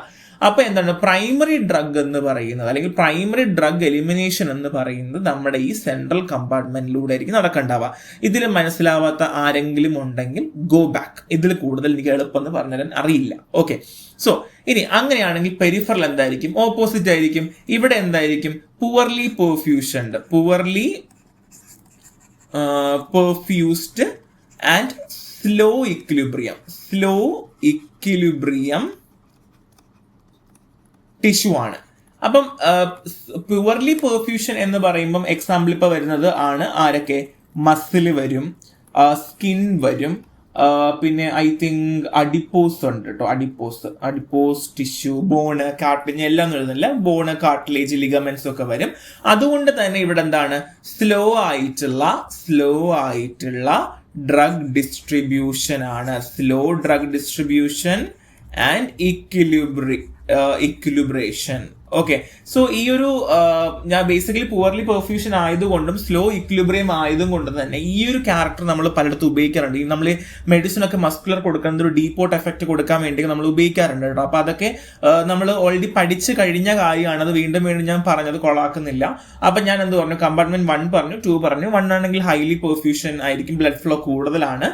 Speaker 1: അപ്പൊ എന്താണ് പ്രൈമറി ഡ്രഗ് എന്ന് പറയുന്നത്, അല്ലെങ്കിൽ പ്രൈമറി ഡ്രഗ് എലിമിനേഷൻ എന്ന് പറയുന്നത് നമ്മുടെ ഈ സെൻട്രൽ കമ്പാർട്ട്മെന്റിലൂടെ ആയിരിക്കും നടക്കണ്ടാവുക. ഇതിൽ മനസ്സിലാവാത്ത ആരെങ്കിലും ഉണ്ടെങ്കിൽ ഗോ ബാക്ക്. ഇതിൽ കൂടുതൽ എനിക്ക് എളുപ്പം പറഞ്ഞുതരാൻ അറിയില്ല. ഓക്കെ, സോ ഇനി അങ്ങനെയാണെങ്കിൽ പെരിഫറൽ എന്തായിരിക്കും? ഓപ്പോസിറ്റ് ആയിരിക്കും. ഇവിടെ എന്തായിരിക്കും? Poorly perfusioned, poorly perfused and slow equilibrium tissue ആണ്. അപ്പം പ്യുവർലി പെർഫ്യൂഷൻ എന്ന് പറയുമ്പം എക്സാമ്പിൾ ഇപ്പൊ വരുന്നത് ആണ് ആരൊക്കെ? മസിൽ വരും, സ്കിൻ വരും, പിന്നെ ഐ തിങ്ക് അഡിപ്പോസ് ഉണ്ട് കേട്ടോ. അഡിപ്പോസ് ടിഷ്യൂ, ബോണ്, കാർട്ടിലേജ് എല്ലാം ഒന്നും എഴുതുന്നില്ല. ബോണ്, കാർട്ടിലേജ്, ലിഗമെന്റ്സ് ഒക്കെ വരും. അതുകൊണ്ട് തന്നെ ഇവിടെ എന്താണ്? സ്ലോ ആയിട്ടുള്ള ഡ്രഗ് ഡിസ്ട്രിബ്യൂഷൻ ആണ്. Slow drug distribution and equilibration. Okay, so ഈ ഒരു ഞാൻ ബേസിക്കലി പുവർലി പെർഫ്യൂഷൻ ആയതുകൊണ്ടും സ്ലോ ഇക്വിലിബ്രിയം ആയതും കൊണ്ട് തന്നെ ഈ ഒരു ക്യാരക്ടർ നമ്മൾ പലയിടത്തും ഉപയോഗിക്കാറുണ്ട്. ഈ നമ്മൾ മെഡിസിൻ ഒക്കെ മസ്കുലർ കൊടുക്കുന്ന ഒരു ഡീപോട്ട് എഫക്ട് കൊടുക്കാൻ വേണ്ടി നമ്മൾ ഉപയോഗിക്കാറുണ്ട് കേട്ടോ. അപ്പൊ അതൊക്കെ നമ്മൾ ഓൾറെഡി പഠിച്ചു കഴിഞ്ഞ കാര്യമാണ്. അത് വീണ്ടും ഞാൻ പറഞ്ഞത് കൊളാക്കുന്നില്ല. അപ്പൊ ഞാൻ എന്ത് പറഞ്ഞു? കമ്പാർട്ട്മെന്റ് 1 പറഞ്ഞു, 2 പറഞ്ഞു. 1 ആണെങ്കിൽ ഹൈലി പെർഫ്യൂഷൻ ആയിരിക്കും, ബ്ലഡ് ഫ്ലോ കൂടുതലാണ്.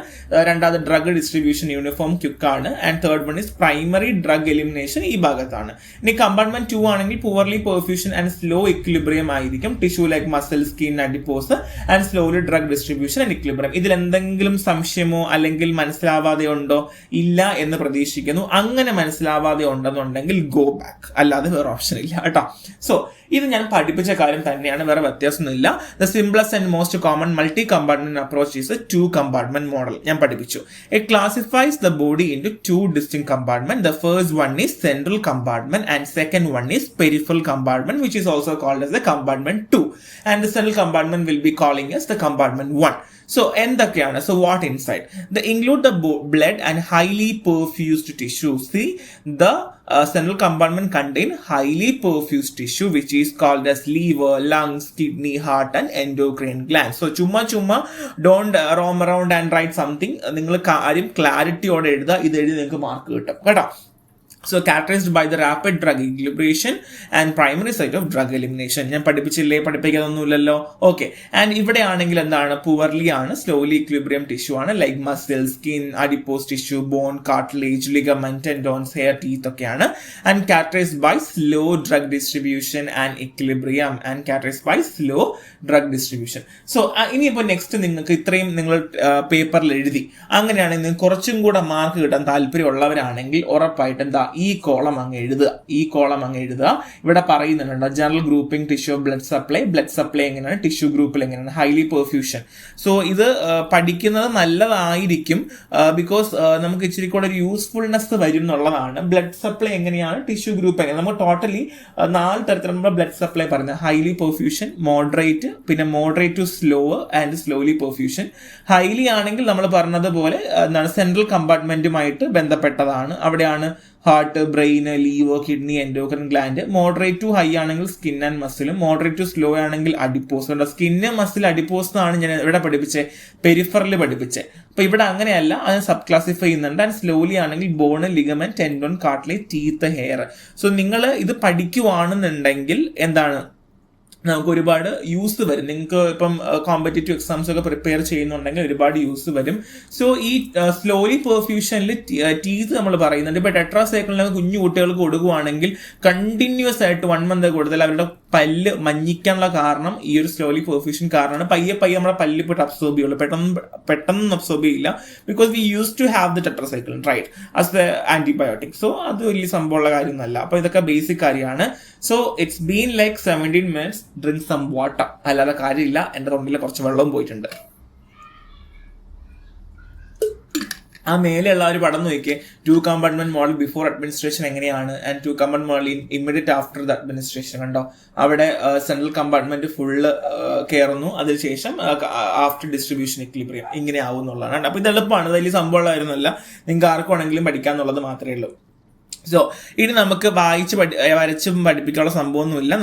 Speaker 1: രണ്ടാമത് ഡ്രഗ് ഡിസ്ട്രിബ്യൂഷൻ യൂണിഫോം ക്വിക്ക് ആണ്. And third one is primary drug elimination ഈ ഭാഗത്താണ്. ഇനി കമ്പാർട്ട്മെന്റ് 2 ആണെങ്കിൽ ആണെങ്കിൽ poorly perfusion and slow equilibrium ആയിരിക്കും. Tissue like muscle, skin, adipose and slowly drug distribution and equilibrium. ഇതിൽ എന്തെങ്കിലും സംശയമോ അല്ലെങ്കിൽ മനസ്സിലാവാതെയോ ഉണ്ടോ? ഇല്ല എന്ന് പ്രതീക്ഷിക്കുന്നു. അങ്ങനെ മനസ്സിലാവാതെ ഉണ്ടെന്നുണ്ടെങ്കിൽ ഗോ ബാക്ക്, അല്ലാതെ വേറെ ഓപ്ഷൻ ഇല്ല കേട്ടോ. സോ ഇത് ഞാൻ പഠിപ്പിച്ച കാര്യം തന്നെയാണ്, വേറെ വ്യത്യാസമൊന്നുമില്ല. The simplest and most common multi compartment approach is A 2 compartment model. ഞാൻ പഠിപ്പിച്ചു. It classifies the body into 2 distinct compartments. The first one is central compartment and second one is peripheral compartment, which is also called as the compartment 2. And the central compartment will be calling as the compartment 1. So എന്തൊക്കെയാണ്? So what inside? They include the blood and highly perfused tissue. See, the central compartment contain highly perfused tissue which is called as liver, lungs, kidney, heart and endocrine glands. So ചുമ്മാ don't roam around and write something. നിങ്ങൾ കാര്യം ക്ലാരിറ്റിയോടെ എഴുതുക. ഇത് എഴുതി നിങ്ങൾക്ക് mark കിട്ടും കേട്ടോ. So characterized by the rapid drug equilibration and primary site of drug elimination. ഞാൻ പഠിപ്പിച്ചില്ലേ? പഠിപ്പിക്കാതൊന്നുമില്ലല്ലോ. ഓക്കെ. ആൻഡ് ഇവിടെ ആണെങ്കിൽ എന്താണ്? പുവർലി ആണ്, സ്ലോലി ഇക്വിലിബ്രിയം ടിഷ്യൂ ആണ്, like muscle, skin, adipose tissue, bone, cartilage, ligament, tendons, hair, teeth ഒക്കെയാണ്. And characterized by slow drug distribution and equilibrium and characterized by slow drug distribution. So ഇനിയിപ്പോൾ next നിങ്ങൾക്ക് ഇത്രയും നിങ്ങൾ പേപ്പറിൽ എഴുതി, അങ്ങനെയാണെങ്കിൽ നിങ്ങൾക്ക് കുറച്ചും കൂടെ മാർക്ക് കിട്ടാൻ താല്പര്യമുള്ളവരാണെങ്കിൽ ഉറപ്പായിട്ട് എന്താ ഈ കോളം അങ്ങ് എഴുതുക. ഇവിടെ പറയുന്നുണ്ട് general grouping, tissue, blood supply എങ്ങനെയാണ്, ടിഷ്യൂ ഗ്രൂപ്പിൽ എങ്ങനെയാണ്, ഹൈലി പെർഫ്യൂഷൻ. സോ ഇത് പഠിക്കുന്നത് നല്ലതായിരിക്കും, ബിക്കോസ് നമുക്ക് ഇച്ചിരി കൂടെ ഒരു യൂസ്ഫുൾനെസ് വരും എന്നുള്ളതാണ്. ബ്ലഡ് സപ്ലൈ എങ്ങനെയാണ്, ടിഷ്യൂ ഗ്രൂപ്പ് എങ്ങനെ, നമുക്ക് ടോട്ടലി 4 തരത്തിലുള്ള ബ്ലഡ് സപ്ലൈ പറയുന്നത്. ഹൈലി പെർഫ്യൂഷൻ, മോഡറേറ്റ്, പിന്നെ moderate to slow and slowly perfusion. Highly ആണെങ്കിൽ നമ്മൾ പറഞ്ഞതുപോലെ എന്താണ് സെൻട്രൽ കമ്പാർട്ട്മെന്റുമായിട്ട് ബന്ധപ്പെട്ടതാണ്. അവിടെയാണ് heart, brain, liver, kidney, endocrine gland. Moderate to high ആണെങ്കിൽ സ്കിൻ ആൻഡ് മസിലും. മോഡറേറ്റ് ടു സ്ലോ ആണെങ്കിൽ അഡിപ്പോസ്. സ്കിന്ന്, മസിൽ, അഡിപ്പോസ് എന്നാണ് ഞാൻ ഇവിടെ പഠിപ്പിച്ചത്, പെരിഫറൽ പഠിപ്പിച്ചത്. അപ്പൊ ഇവിടെ അങ്ങനെയല്ല, അത് സബ് ക്ലാസിഫൈ ചെയ്യുന്നുണ്ട്. ആൻഡ് സ്ലോലി ആണെങ്കിൽ bone, ligament, tendon, cartilage, teeth, hair. So നിങ്ങൾ ഇത് പഠിക്കുവാണെന്നുണ്ടെങ്കിൽ എന്താണ്, നമുക്ക് ഒരുപാട് യൂസ് വരും. നിങ്ങൾക്ക് ഇപ്പം കോമ്പറ്റേറ്റീവ് എക്സാംസ് ഒക്കെ പ്രിപ്പയർ ചെയ്യുന്നുണ്ടെങ്കിൽ ഒരുപാട് യൂസ് വരും. സോ ഈ സ്ലോലി പെർഫ്യൂഷനിൽ ടീത്ത് നമ്മൾ പറയുന്നുണ്ട്. ഇപ്പൊ ടെട്രാസൈക്ലിനൊക്കെ കുഞ്ഞു കുട്ടികൾക്ക് കൊടുക്കുകയാണെങ്കിൽ കണ്ടിന്യൂസ് ആയിട്ട് 1 month കൊടുത്താൽ അവരുടെ പല്ല് മഞ്ഞിക്കാനുള്ള കാരണം ഈ ഒരു സ്ലോലി പെർഫ്യൂഷൻ കാരണമാണ്. പയ്യെ നമ്മുടെ പല്ല് പോയിട്ട് അബ്സോർബ് ചെയ്യുള്ളൂ, പെട്ടെന്ന് അബ്സോർബ് ചെയ്യില്ല, because we use to have the tetracycline right as the antibiotic. So അത് വലിയ സംഭവമുള്ള കാര്യമൊന്നുമല്ല. അപ്പൊ ഇതൊക്കെ ബേസിക് കാര്യമാണ്. So it's been like 17 minutes. Drink some water, അല്ലാതെ കാര്യമില്ല. എന്റെ തൊണ്ടിൽ കുറച്ച് വെള്ളവും പോയിട്ടുണ്ട്. ആ മേലെയുള്ള ഒരു പടം നോക്കിയേ. 2 compartment മോഡൽ ബിഫോർ അഡ്മിനിസ്ട്രേഷൻ എങ്ങനെയാണ്, and 2 compartment model immediate after the administration. കണ്ടോ, അവിടെ സെൻട്രൽ കമ്പാർട്ട്മെന്റ് ഫുള്ള് കയറുന്നു, അതിനുശേഷം ആഫ്റ്റർ ഡിസ്ട്രിബ്യൂഷൻ ഇക്വിലിബ്രിയം ഇങ്ങനെ ആവും എന്നുള്ളതാണ്. അപ്പൊ ഇത് എളുപ്പമാണ്, വലിയ സംഭവമുള്ളതായിരുന്നല്ല. നിങ്ങൾക്ക് ആർക്കാണെങ്കിലും പഠിക്കാന്നുള്ളത് മാത്രമേ ഉള്ളൂ. സോ ഇനി നമുക്ക് വരച്ചും പഠിപ്പിക്കാനുള്ള സംഭവമൊന്നുമില്ല.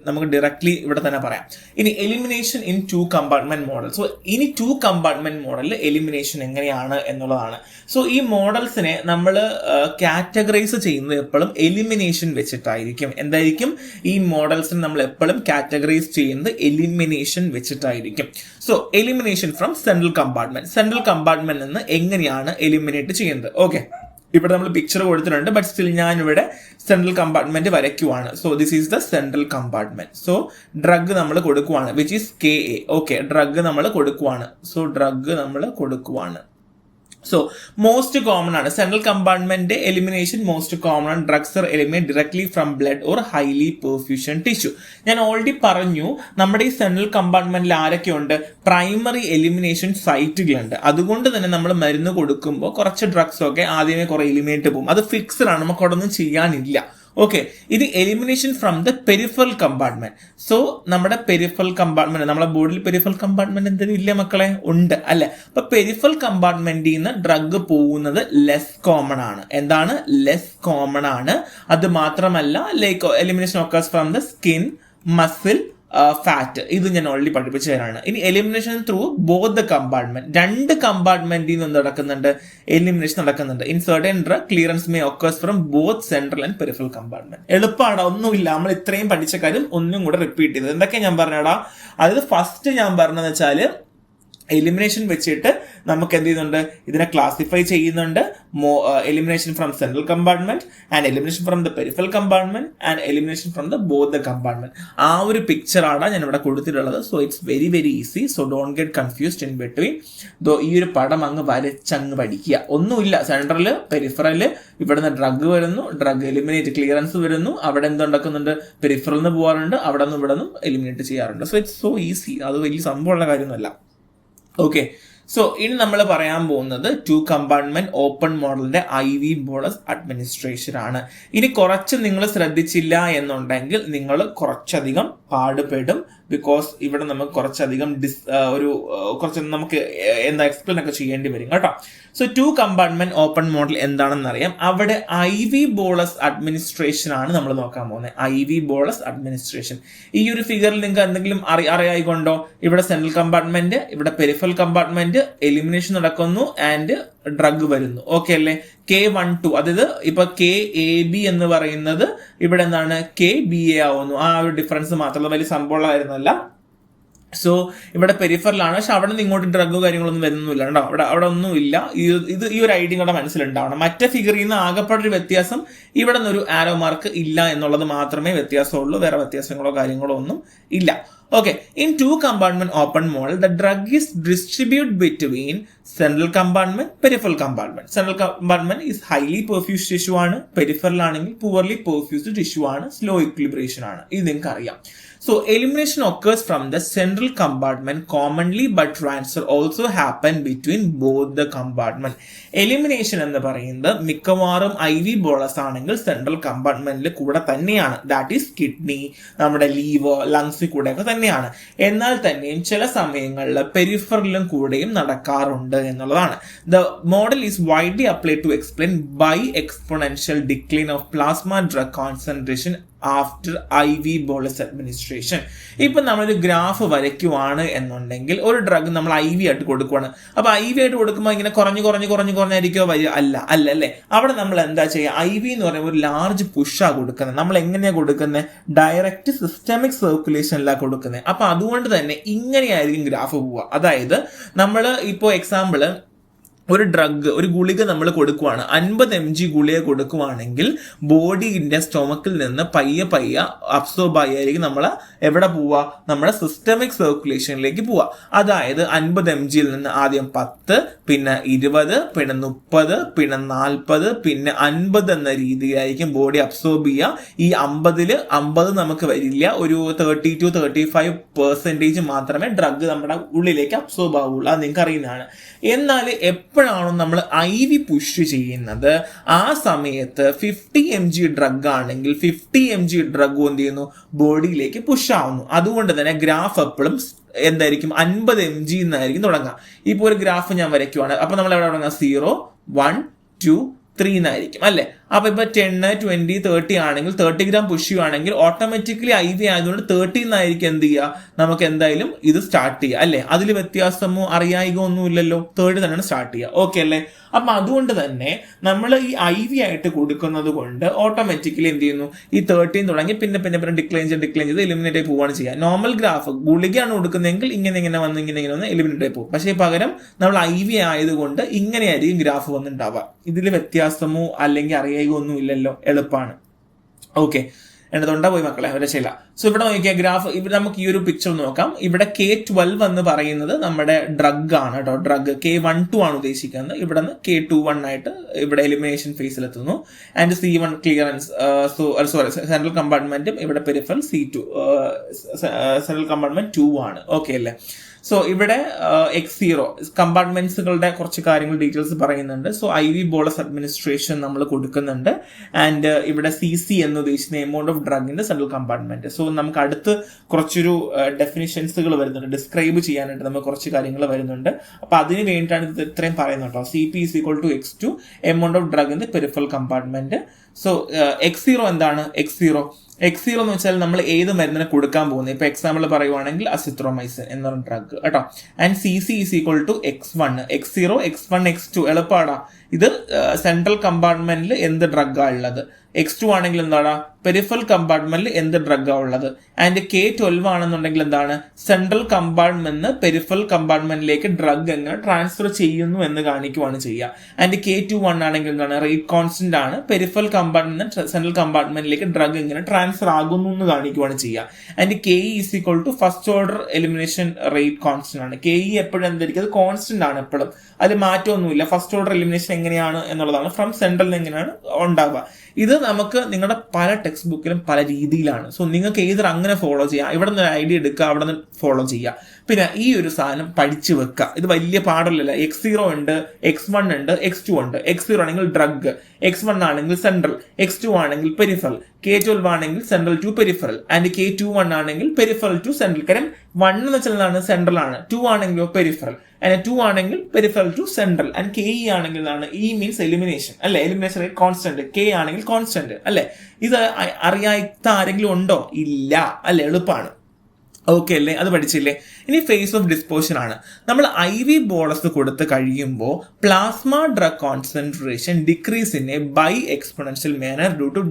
Speaker 1: നമുക്ക് ഡയറക്ട്ലി ഇവിടെ തന്നെ പറയാം. ഇനി elimination in 2 compartment model. So ഇനി 2 compartment മോഡലിൽ എലിമിനേഷൻ എങ്ങനെയാണ് എന്നുള്ളതാണ്. സോ ഈ മോഡൽസിനെ നമ്മൾ കാറ്റഗറൈസ് ചെയ്യുന്നത് എപ്പോഴും എലിമിനേഷൻ വെച്ചിട്ടായിരിക്കും. എന്തായിരിക്കും? ഈ മോഡൽസിനെ നമ്മൾ എപ്പോഴും കാറ്റഗറൈസ് ചെയ്യുന്നത് എലിമിനേഷൻ വെച്ചിട്ടായിരിക്കും. So elimination from central compartment നിന്ന് എങ്ങനെയാണ് എലിമിനേറ്റ് ചെയ്യുന്നത്? ഓക്കെ, ഇവിടെ നമ്മൾ പിക്ചർ കൊടുത്തിട്ടുണ്ട്, ബട്ട് സ്റ്റിൽ ഞാൻ ഇവിടെ സെൻട്രൽ കമ്പാർട്ട്മെന്റ് വരയ്ക്കുവാണ്. So this is the central compartment. So drug നമ്മൾ കൊടുക്കുവാണ്, which is KA. Okay, drug നമ്മൾ കൊടുക്കുവാണ്. സോ മോസ്റ്റ് കോമൺ ആണ് central compartment elimination. Most common ആണ് drugs are eliminate directly from blood or highly perfusion tissue. ഞാൻ already പറഞ്ഞു, നമ്മുടെ ഈ സെൻട്രൽ കമ്പാർട്ട്മെന്റിൽ ആരൊക്കെയുണ്ട്? പ്രൈമറി എലിമിനേഷൻ സൈറ്റുകളുണ്ട്. അതുകൊണ്ട് തന്നെ നമ്മൾ മരുന്ന് കൊടുക്കുമ്പോൾ കുറച്ച് ഡ്രഗ്സ് ഒക്കെ ആദ്യമേ കുറെ എലിമിനേറ്റ് പോകും. അത് ഫിക്സ്ഡ് ആണ്, നമുക്ക് അവിടെ ഒന്നും ചെയ്യാനില്ല. ഓക്കെ, ഇത് elimination from the peripheral compartment. So നമ്മുടെ പെരിഫറൽ കമ്പാർട്ട്മെന്റ്, നമ്മുടെ ബോഡിയിൽ പെരിഫറൽ കമ്പാർട്ട്മെന്റ് എന്തെങ്കിലും ഇല്ല മക്കളെ? ഉണ്ട് അല്ലെ? അപ്പൊ പെരിഫറൽ കമ്പാർട്ട്മെന്റിൽ നിന്ന് ഡ്രഗ് പോകുന്നത് ലെസ് കോമൺ ആണ്. എന്താണ്? ലെസ് കോമൺ ആണ്. അത് മാത്രമല്ല, like elimination occurs from the skin, muscle, fat. ഇത് ഞാൻ ഓൾറെഡി പഠിപ്പിച്ചു തരാണ്. ഇനി elimination through both the compartment. 2 കമ്പാർട്ട്മെന്റിൽ നിന്ന് നടക്കുന്നുണ്ട്, എലിമിനേഷൻ നടക്കുന്നുണ്ട്. In certain drug clearance may occurs from both central and peripheral compartment. എളുപ്പമാണ്, ഒന്നുമില്ല. നമ്മൾ ഇത്രയും പഠിച്ച കാര്യം ഒന്നും കൂടെ റിപ്പീറ്റ് ചെയ്തത്. എന്തൊക്കെ ഞാൻ പറഞ്ഞടാ? അതായത് ഫസ്റ്റ് ഞാൻ പറഞ്ഞതെന്ന് വെച്ചാല് എലിമിനേഷൻ വെച്ചിട്ട് നമുക്ക് എന്ത് ചെയ്യുന്നുണ്ട്, ഇതിനെ ക്ലാസിഫൈ ചെയ്യുന്നുണ്ട്. Elimination from central compartment and elimination from the peripheral compartment and elimination from the both the compartment. ആ ഒരു പിക്ചറാണ് ഞാൻ ഇവിടെ കൊടുത്തിട്ടുള്ളത്. So it's very very easy. So don't get confused in between. ഈ ഒരു പടം അങ്ങ് വരച്ചങ്ങ് പഠിക്കുക. ഒന്നുമില്ല, സെൻട്രല് പെരിഫറല് ഇവിടുന്ന് ഡ്രഗ് വരുന്നു, ഡ്രഗ് എലിമിനേറ്റ് ക്ലിയറൻസ് വരുന്നു, അവിടെ എന്തുണ്ടാക്കുന്നുണ്ട്, പെരിഫറൽ നിന്ന് പോകാറുണ്ട്, അവിടെ നിന്ന് ഇവിടെ നിന്നും എലിമിനേറ്റ് ചെയ്യാറുണ്ട്. So it's so easy. അത് വലിയ സംഭവമുള്ള കാര്യമൊന്നുമല്ല. ഓക്കെ, സോ ഇനി നമ്മൾ പറയാൻ പോകുന്നത് 2 കമ്പാർട്ട്മെന്റ് ഓപ്പൺ മോഡലിന്റെ IV ബോളസ് അഡ്മിനിസ്ട്രേഷൻ ആണ്. ഇനി കുറച്ച് നിങ്ങൾ ശ്രദ്ധിച്ചില്ല എന്നുണ്ടെങ്കിൽ നിങ്ങൾ കുറച്ചധികം പാടുപെടും. ബിക്കോസ് ഇവിടെ നമുക്ക് കുറച്ചധികം കുറച്ച് നമുക്ക് എക്സ്പ്ലെയിൻ ഒക്കെ ചെയ്യേണ്ടി വരും കേട്ടോ. സോ 2 കമ്പാർട്ട്മെന്റ് ഓപ്പൺ മോഡൽ എന്താണെന്ന് അറിയാം. അവിടെ IV ബോളസ് അഡ്മിനിസ്ട്രേഷൻ ആണ് നമ്മൾ നോക്കാൻ പോകുന്നത്. IV bolus administration. ഈ ഒരു ഫിഗറിൽ നിങ്ങൾക്ക് എന്തെങ്കിലും അറിയായിക്കൊണ്ടോ? ഇവിടെ സെൻട്രൽ കമ്പാർട്ട്മെന്റ്, ഇവിടെ പെരിഫറൽ കമ്പാർട്ട്മെന്റ്, എലിമിനേഷൻ നടക്കുന്നു ആൻഡ് ഡ്രഗ് വരുന്നു. ഓക്കെ അല്ലേ? K12, അതായത് ഇപ്പൊ KAB എന്ന് പറയുന്നത് ഇവിടെ എന്താണ്, KBA ആവുന്നു. ആ ഒരു ഡിഫറൻസ് മാത്രമല്ല, വലിയ സംഭവമായിരുന്നല്ല. സോ ഇവിടെ പെരിഫറലാണ്, പക്ഷെ അവിടെ നിന്ന് ഇങ്ങോട്ട് ഡ്രഗ് കാര്യങ്ങളൊന്നും വരുന്നില്ല കേട്ടോ. അവിടെ ഒന്നുമില്ല. ഈ ഒരു ഐഡിയ കൂടെ മനസ്സിലുണ്ടാവണം. മറ്റേ ഫിഗറിൽ നിന്ന് ആകെപ്പെട്ടൊരു വ്യത്യാസം ഇവിടെ നിന്നൊരു ആരോ മാർക്ക് ഇല്ല എന്നുള്ളത് മാത്രമേ വ്യത്യാസമുള്ളൂ. വേറെ വ്യത്യാസങ്ങളോ കാര്യങ്ങളോ ഒന്നും ഇല്ല. Okay, in 2 compartment open model, the drug is distributed between central compartment, peripheral compartment. Central compartment is highly perfused tissue ആണ്, peripheral ആണെങ്കിൽ poorly perfused tissue ആണ്, slow equilibration ആണ്. ഇത് നിങ്ങൾക്ക് അറിയാം. So elimination occurs from the central compartment commonly, but transfer also happen between both the compartment. Elimination എന്ന് പറയുന്നത് മിക്കവാറും IV ബോളസ് ആണെങ്കിൽ സെൻട്രൽ കമ്പാർട്ട്മെന്റിൽ കൂടെ തന്നെയാണ്. ദാറ്റ് ഈസ് കിഡ്നി, നമ്മുടെ ലീവർ, ലങ്സിൽ കൂടെയൊക്കെ തന്നെയാണ്. എന്നാൽ തന്നെയും ചില സമയങ്ങളിൽ പെരിഫറലും കൂടെയും നടക്കാറുണ്ട് എന്നുള്ളതാണ്. The model is widely applied to explain by exponential decline of plasma drug concentration after IV bolus administration. ഇപ്പൊ നമ്മളൊരു ഗ്രാഫ് വരയ്ക്കുവാണ് എന്നുണ്ടെങ്കിൽ ഒരു ഡ്രഗ് നമ്മൾ IV ആയിട്ട് കൊടുക്കുവാണ്. അപ്പൊ IV ആയിട്ട് കൊടുക്കുമ്പോൾ ഇങ്ങനെ കുറഞ്ഞായിരിക്കോ വരിക? അല്ല. അവിടെ നമ്മൾ എന്താ ചെയ്യുക? IV എന്ന് പറയുമ്പോൾ ഒരു ലാർജ് പുഷാണ് കൊടുക്കുന്നത്. നമ്മൾ എങ്ങനെയാ കൊടുക്കുന്നത്? ഡയറക്റ്റ് സിസ്റ്റമിക് സർക്കുലേഷനിലാണ് കൊടുക്കുന്നത്. അപ്പൊ അതുകൊണ്ട് തന്നെ ഇങ്ങനെയായിരിക്കും ഗ്രാഫ് പോവുക. അതായത് നമ്മൾ ഇപ്പോൾ എക്സാമ്പിള് ഒരു ഗുളിക നമ്മൾ കൊടുക്കുവാണ്, 50 mg ഗുളിക കൊടുക്കുവാണെങ്കിൽ ബോഡിന്റെ സ്റ്റൊമക്കിൽ നിന്ന് പയ്യെ അബ്സോർബ് ആയിരിക്കും നമ്മൾ എവിടെ പോവുക? നമ്മുടെ സിസ്റ്റമിക് സർക്കുലേഷനിലേക്ക് പോവുക. അതായത് 50 mg നിന്ന് ആദ്യം 10, പിന്നെ 20, പിന്നെ 30, പിന്നെ 40, പിന്നെ 50 എന്ന രീതിയിലായിരിക്കും ബോഡി അബ്സോർബ് ചെയ്യുക. ഈ 50 നമുക്ക് വരില്ല. ഒരു 30 to 35% മാത്രമേ ഡ്രഗ് നമ്മുടെ ഉള്ളിലേക്ക് അബ്സോർബ് ആവുള്ളൂ. അത് നിങ്ങൾക്ക് അറിയുന്നതാണ്. എന്നാൽ എപ്പോഴാണോ നമ്മൾ IV പുഷ് ചെയ്യുന്നത്, ആ സമയത്ത് 50 mg ഡ്രഗ് ആണെങ്കിൽ 50 mg ഡ്രഗ് എന്ത് ചെയ്യുന്നു? ബോഡിയിലേക്ക് പുഷ് ആവുന്നു. അതുകൊണ്ട് തന്നെ ഗ്രാഫ് എപ്പോഴും എന്തായിരിക്കും? 50 mg എന്നായിരിക്കും തുടങ്ങുക. ഇപ്പോൾ ഒരു ഗ്രാഫ് ഞാൻ വരയ്ക്കുവാണ്. അപ്പൊ നമ്മൾ എവിടെ തുടങ്ങാം? 0, 1, 2, 3 എന്നായിരിക്കും അല്ലെ? അപ്പൊ ഇപ്പൊ 10, 20, 30 ആണെങ്കിൽ 30 ഗ്രാം പുഷ് ചെയ്യുവാണെങ്കിൽ ഓട്ടോമാറ്റിക്കലി IV ആയതുകൊണ്ട് 30 എന്നായിരിക്കും എന്ത് ചെയ്യുക? നമുക്ക് എന്തായാലും ഇത് സ്റ്റാർട്ട് ചെയ്യുക അല്ലെ? അതിൽ വ്യത്യാസമോ അറിയായികോ ഒന്നും ഇല്ലല്ലോ. 30 തന്നെയാണ് സ്റ്റാർട്ട് ചെയ്യുക. ഓക്കെ അല്ലേ? അപ്പൊ അതുകൊണ്ട് തന്നെ നമ്മൾ ഈ IV ആയിട്ട് കൊടുക്കുന്നത് കൊണ്ട് ഓട്ടോമാറ്റിക്കലി എന്ത് ചെയ്യുന്നു? ഈ 13 തുടങ്ങി പിന്നെ ഡിക്ലൈൻ ചെയ്ത് എലിമിനേറ്റ് ആയി പോവുകയാണ് ചെയ്യുക. നോർമൽ ഗ്രാഫ് ഗുളികയാണ് കൊടുക്കുന്നതെങ്കിൽ ഇങ്ങനെ വന്ന് എലിമിനേറ്റ് ആയി പോകും. പക്ഷേ പകരം നമ്മൾ IV ആയതുകൊണ്ട് ഇങ്ങനെയായിരിക്കും ഗ്രാഫ് വന്നിട്ടുണ്ടാവുക. ഇതിൽ വ്യത്യാസമോ അല്ലെങ്കിൽ അറിയായികോ ഒന്നും ഇല്ലല്ലോ. എളുപ്പമാണ്. ഓക്കെ, എന്റെ തൊണ്ട പോയി മക്കളെ, രക്ഷയില്ല. സോ ഇവിടെ നോക്കിയാൽ ഗ്രാഫ്, ഇവിടെ നമുക്ക് ഈ ഒരു പിക്ചർ നോക്കാം. ഇവിടെ K12 എന്ന് പറയുന്നത് നമ്മുടെ ഡ്രഗ് ആണ് കേട്ടോ. ഡ്രഗ് K12 ആണ് ഉദ്ദേശിക്കുന്നത്. ഇവിടെ നിന്ന് K21 ആയിട്ട് ഇവിടെ എലിമിനേഷൻ ഫേസിൽ എത്തുന്നു. ആൻഡ് C1 ക്ലിയറൻസ്, സെൻട്രൽ കമ്പാർട്ട്മെന്റും ഇവിടെ പെരിഫറൽ C2, സെൻട്രൽ കമ്പാർട്ട്മെന്റ് 2 ആണ്. ഓക്കെ അല്ലേ? സോ ഇവിടെ X0 കമ്പാർട്ട്മെന്റ്സുകളുടെ കുറച്ച് കാര്യങ്ങൾ ഡീറ്റെയിൽസ് പറയുന്നുണ്ട്. സോ IV ബോളസ് അഡ്മിനിസ്ട്രേഷൻ നമ്മൾ കൊടുക്കുന്നുണ്ട്. ആൻഡ് ഇവിടെ CC എന്ന് ഉദ്ദേശിക്കുന്ന എമൗണ്ട് ഓഫ് ഡ്രഗിന്റെ സെൻട്രൽ കമ്പാർട്ട്മെന്റ്. സോ നമുക്ക് അടുത്ത് കുറച്ചൊരു ഡെഫിനിഷൻസുകൾ വരുന്നുണ്ട്, ഡിസ്ക്രൈബ് ചെയ്യാനായിട്ട് നമുക്ക് കുറച്ച് കാര്യങ്ങൾ വരുന്നുണ്ട്. അപ്പൊ അതിന് വേണ്ടിയിട്ടാണ് ഇത് ഇത്രയും പറയുന്നത് കേട്ടോ. CP = X2 amount of drug in the peripheral compartment. So X0 എന്താണ്? X0 എന്ന് വെച്ചാൽ നമ്മൾ ഏത് മരുന്നിനെ കൊടുക്കാൻ പോകുന്നത്. ഇപ്പൊ എക്സാമ്പിൾ പറയുവാണെങ്കിൽ അസിത്രോമൈസിൻ എന്ന ഡ്രഗ് കേട്ടോ. And CC = X1. X0, X1, X2 എളുപ്പമാടാ. ഇത് സെൻട്രൽ കമ്പാർട്ട്മെന്റിൽ എന്ത് ഡ്രഗാ ഉള്ളത്? X2 ആണെങ്കിൽ എന്താണ് പെരിഫറൽ കമ്പാർട്ട്മെന്റിൽ എന്ത് ഡ്രഗാണ് ഉള്ളത്. ആൻഡ് K12 ആണെന്നുണ്ടെങ്കിൽ എന്താണ് സെൻട്രൽ കമ്പാർട്ട്മെന്റ് പെരിഫറൽ കമ്പാർട്ട്മെന്റിലേക്ക് ഡ്രഗ് എങ്ങനെ ട്രാൻസ്ഫർ ചെയ്യുന്നു എന്ന് കാണിക്കുവാണ് ചെയ്യുക. ആൻഡ് K21 ആണെങ്കിൽ എന്താണ് റേറ്റ് കോൺസ്റ്റന്റ് ആണ്, പെരിഫറൽ കമ്പാർട്ട്മെന്റ് സെൻട്രൽ കമ്പാർട്ട്മെന്റിലേക്ക് ഡ്രഗ് എങ്ങനെ ട്രാൻസ്ഫർ ആകുന്നു എന്ന് കാണിക്കുവാണ് ചെയ്യുക. And KE is equal to first order elimination rate constant ആണ്. KE എപ്പോഴും എന്തായിരിക്കും, അത് കോൺസ്റ്റന്റ് ആണ് എപ്പോഴും, അതിൽ മാറ്റമൊന്നുമില്ല. ഫസ്റ്റ് ഓർഡർ എലിമിനേഷൻ എങ്ങനെയാണ് എന്നുള്ളതാണ്, ഫ്രം സെൻട്രലിൽ എങ്ങനെയാണ് ഉണ്ടാവുക. ഇത് നമുക്ക് നിങ്ങളുടെ പല ടെക്സ്റ്റ് ബുക്കിലും പല രീതിയിലാണ്. സോ നിങ്ങൾക്ക് ഏതൊരു അങ്ങനെ ഫോളോ ചെയ്യാം, ഇവിടെ നിന്ന് ഐഡിയ എടുക്കുക, അവിടെ നിന്ന് ഫോളോ ചെയ്യുക. പിന്നെ ഈ ഒരു സാധനം പഠിച്ചു വെക്കുക, ഇത് വലിയ പാടില്ലല്ലോ. X0 ഉണ്ട്, X1 ഉണ്ട്, X2 ഉണ്ട്. X0 ആണെങ്കിൽ ഡ്രഗ്, X1 ആണെങ്കിൽ സെൻട്രൽ, X2 ആണെങ്കിൽ പെരിഫറൽ, K12 ആണെങ്കിൽ central to peripheral, and K21 ആണെങ്കിൽ പെരിഫറൽ ടു സെൻട്രൽ. കാര്യം 1 എന്ന് വെച്ചാൽ സെൻട്രൽ ആണ്, 2 ആണെങ്കിലോ പെരിഫറൽ, ആൻഡ് 2 ആണെങ്കിൽ peripheral to central, and KE ആണെങ്കിൽ E മീൻസ് എലിമിനേഷൻ അല്ലെ, എലിമിനേഷൻ റേറ്റ് കോൺസ്റ്റന്റ്, K ആണെങ്കിൽ കോൺസ്റ്റന്റ് അല്ലെ. ഇത് അറിയാത്ത ആരെങ്കിലും ഉണ്ടോ? ഇല്ല അല്ലെ, എളുപ്പമാണ്. ഓക്കെ അല്ലേ, അത് പഠിച്ചില്ലേ. ഇനി ഫേസ് ഓഫ് ഡിസ്പോഷൻ ആണ്. നമ്മൾ IV ബോളസ് കൊടുത്ത് കഴിയുമ്പോൾ plasma drug concentration decrease in a bi exponential manner due to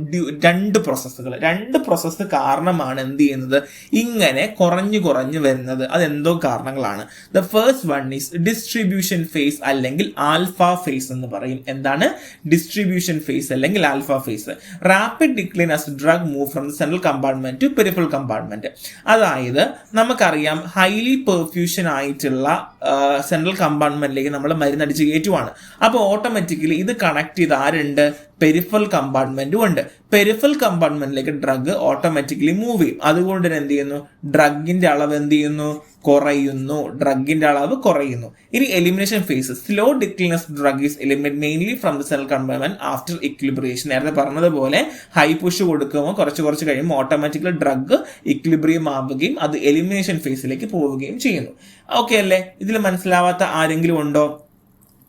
Speaker 1: രണ്ട് പ്രോസസ്സ് കാരണമാണ് എന്ത് ചെയ്യുന്നത്, ഇങ്ങനെ കുറഞ്ഞു വരുന്നത്. അതെന്തോ കാരണങ്ങളാണ്. The first one is distribution phase അല്ലെങ്കിൽ ആൽഫ ഫേസ് എന്ന് പറയും. എന്താണ് ഡിസ്ട്രിബ്യൂഷൻ ഫേസ് അല്ലെങ്കിൽ alpha phase? Rapid decline as drug move from the central compartment to peripheral compartment. അതായത് നമുക്കറിയാം ഹൈലി പെർഫ്യൂഷൻ ആയിട്ടുള്ള സെൻട്രൽ കമ്പാർട്ട്മെന്റിലേക്ക് നമ്മൾ മരുന്നടിച്ച് കയറ്റുവാണ്. അപ്പോൾ ഓട്ടോമാറ്റിക്കലി ഇത് കണക്ട് ചെയ്ത് ആരുണ്ട്, പെരിഫറൽ കമ്പാർട്ട്മെന്റും ഉണ്ട്. പെരിഫറൽ കമ്പാർട്ട്മെന്റിലേക്ക് ഡ്രഗ് ഓട്ടോമാറ്റിക്കലി മൂവ് ചെയ്യും. അതുകൊണ്ട് തന്നെ എന്ത് ചെയ്യുന്നു, ഡ്രഗിന്റെ അളവ് എന്ത് ചെയ്യുന്നു, കുറയുന്നു. ഇനി elimination phase, slow declines drug is eliminate mainly from the cell compartment after equilibration. നേരത്തെ പറഞ്ഞതുപോലെ ഹൈ പുഷ് കൊടുക്കുമ്പോൾ കുറച്ച് കഴിയുമ്പോൾ ഓട്ടോമാറ്റിക്കലി ഡ്രഗ് ഇക്വിലിബ്രിയം ആവുകയും അത് എലിമിനേഷൻ ഫേസിലേക്ക് പോവുകയും ചെയ്യുന്നു. ഓക്കെ അല്ലേ? ഇതിൽ മനസ്സിലാവാത്ത ആരെങ്കിലും ഉണ്ടോ?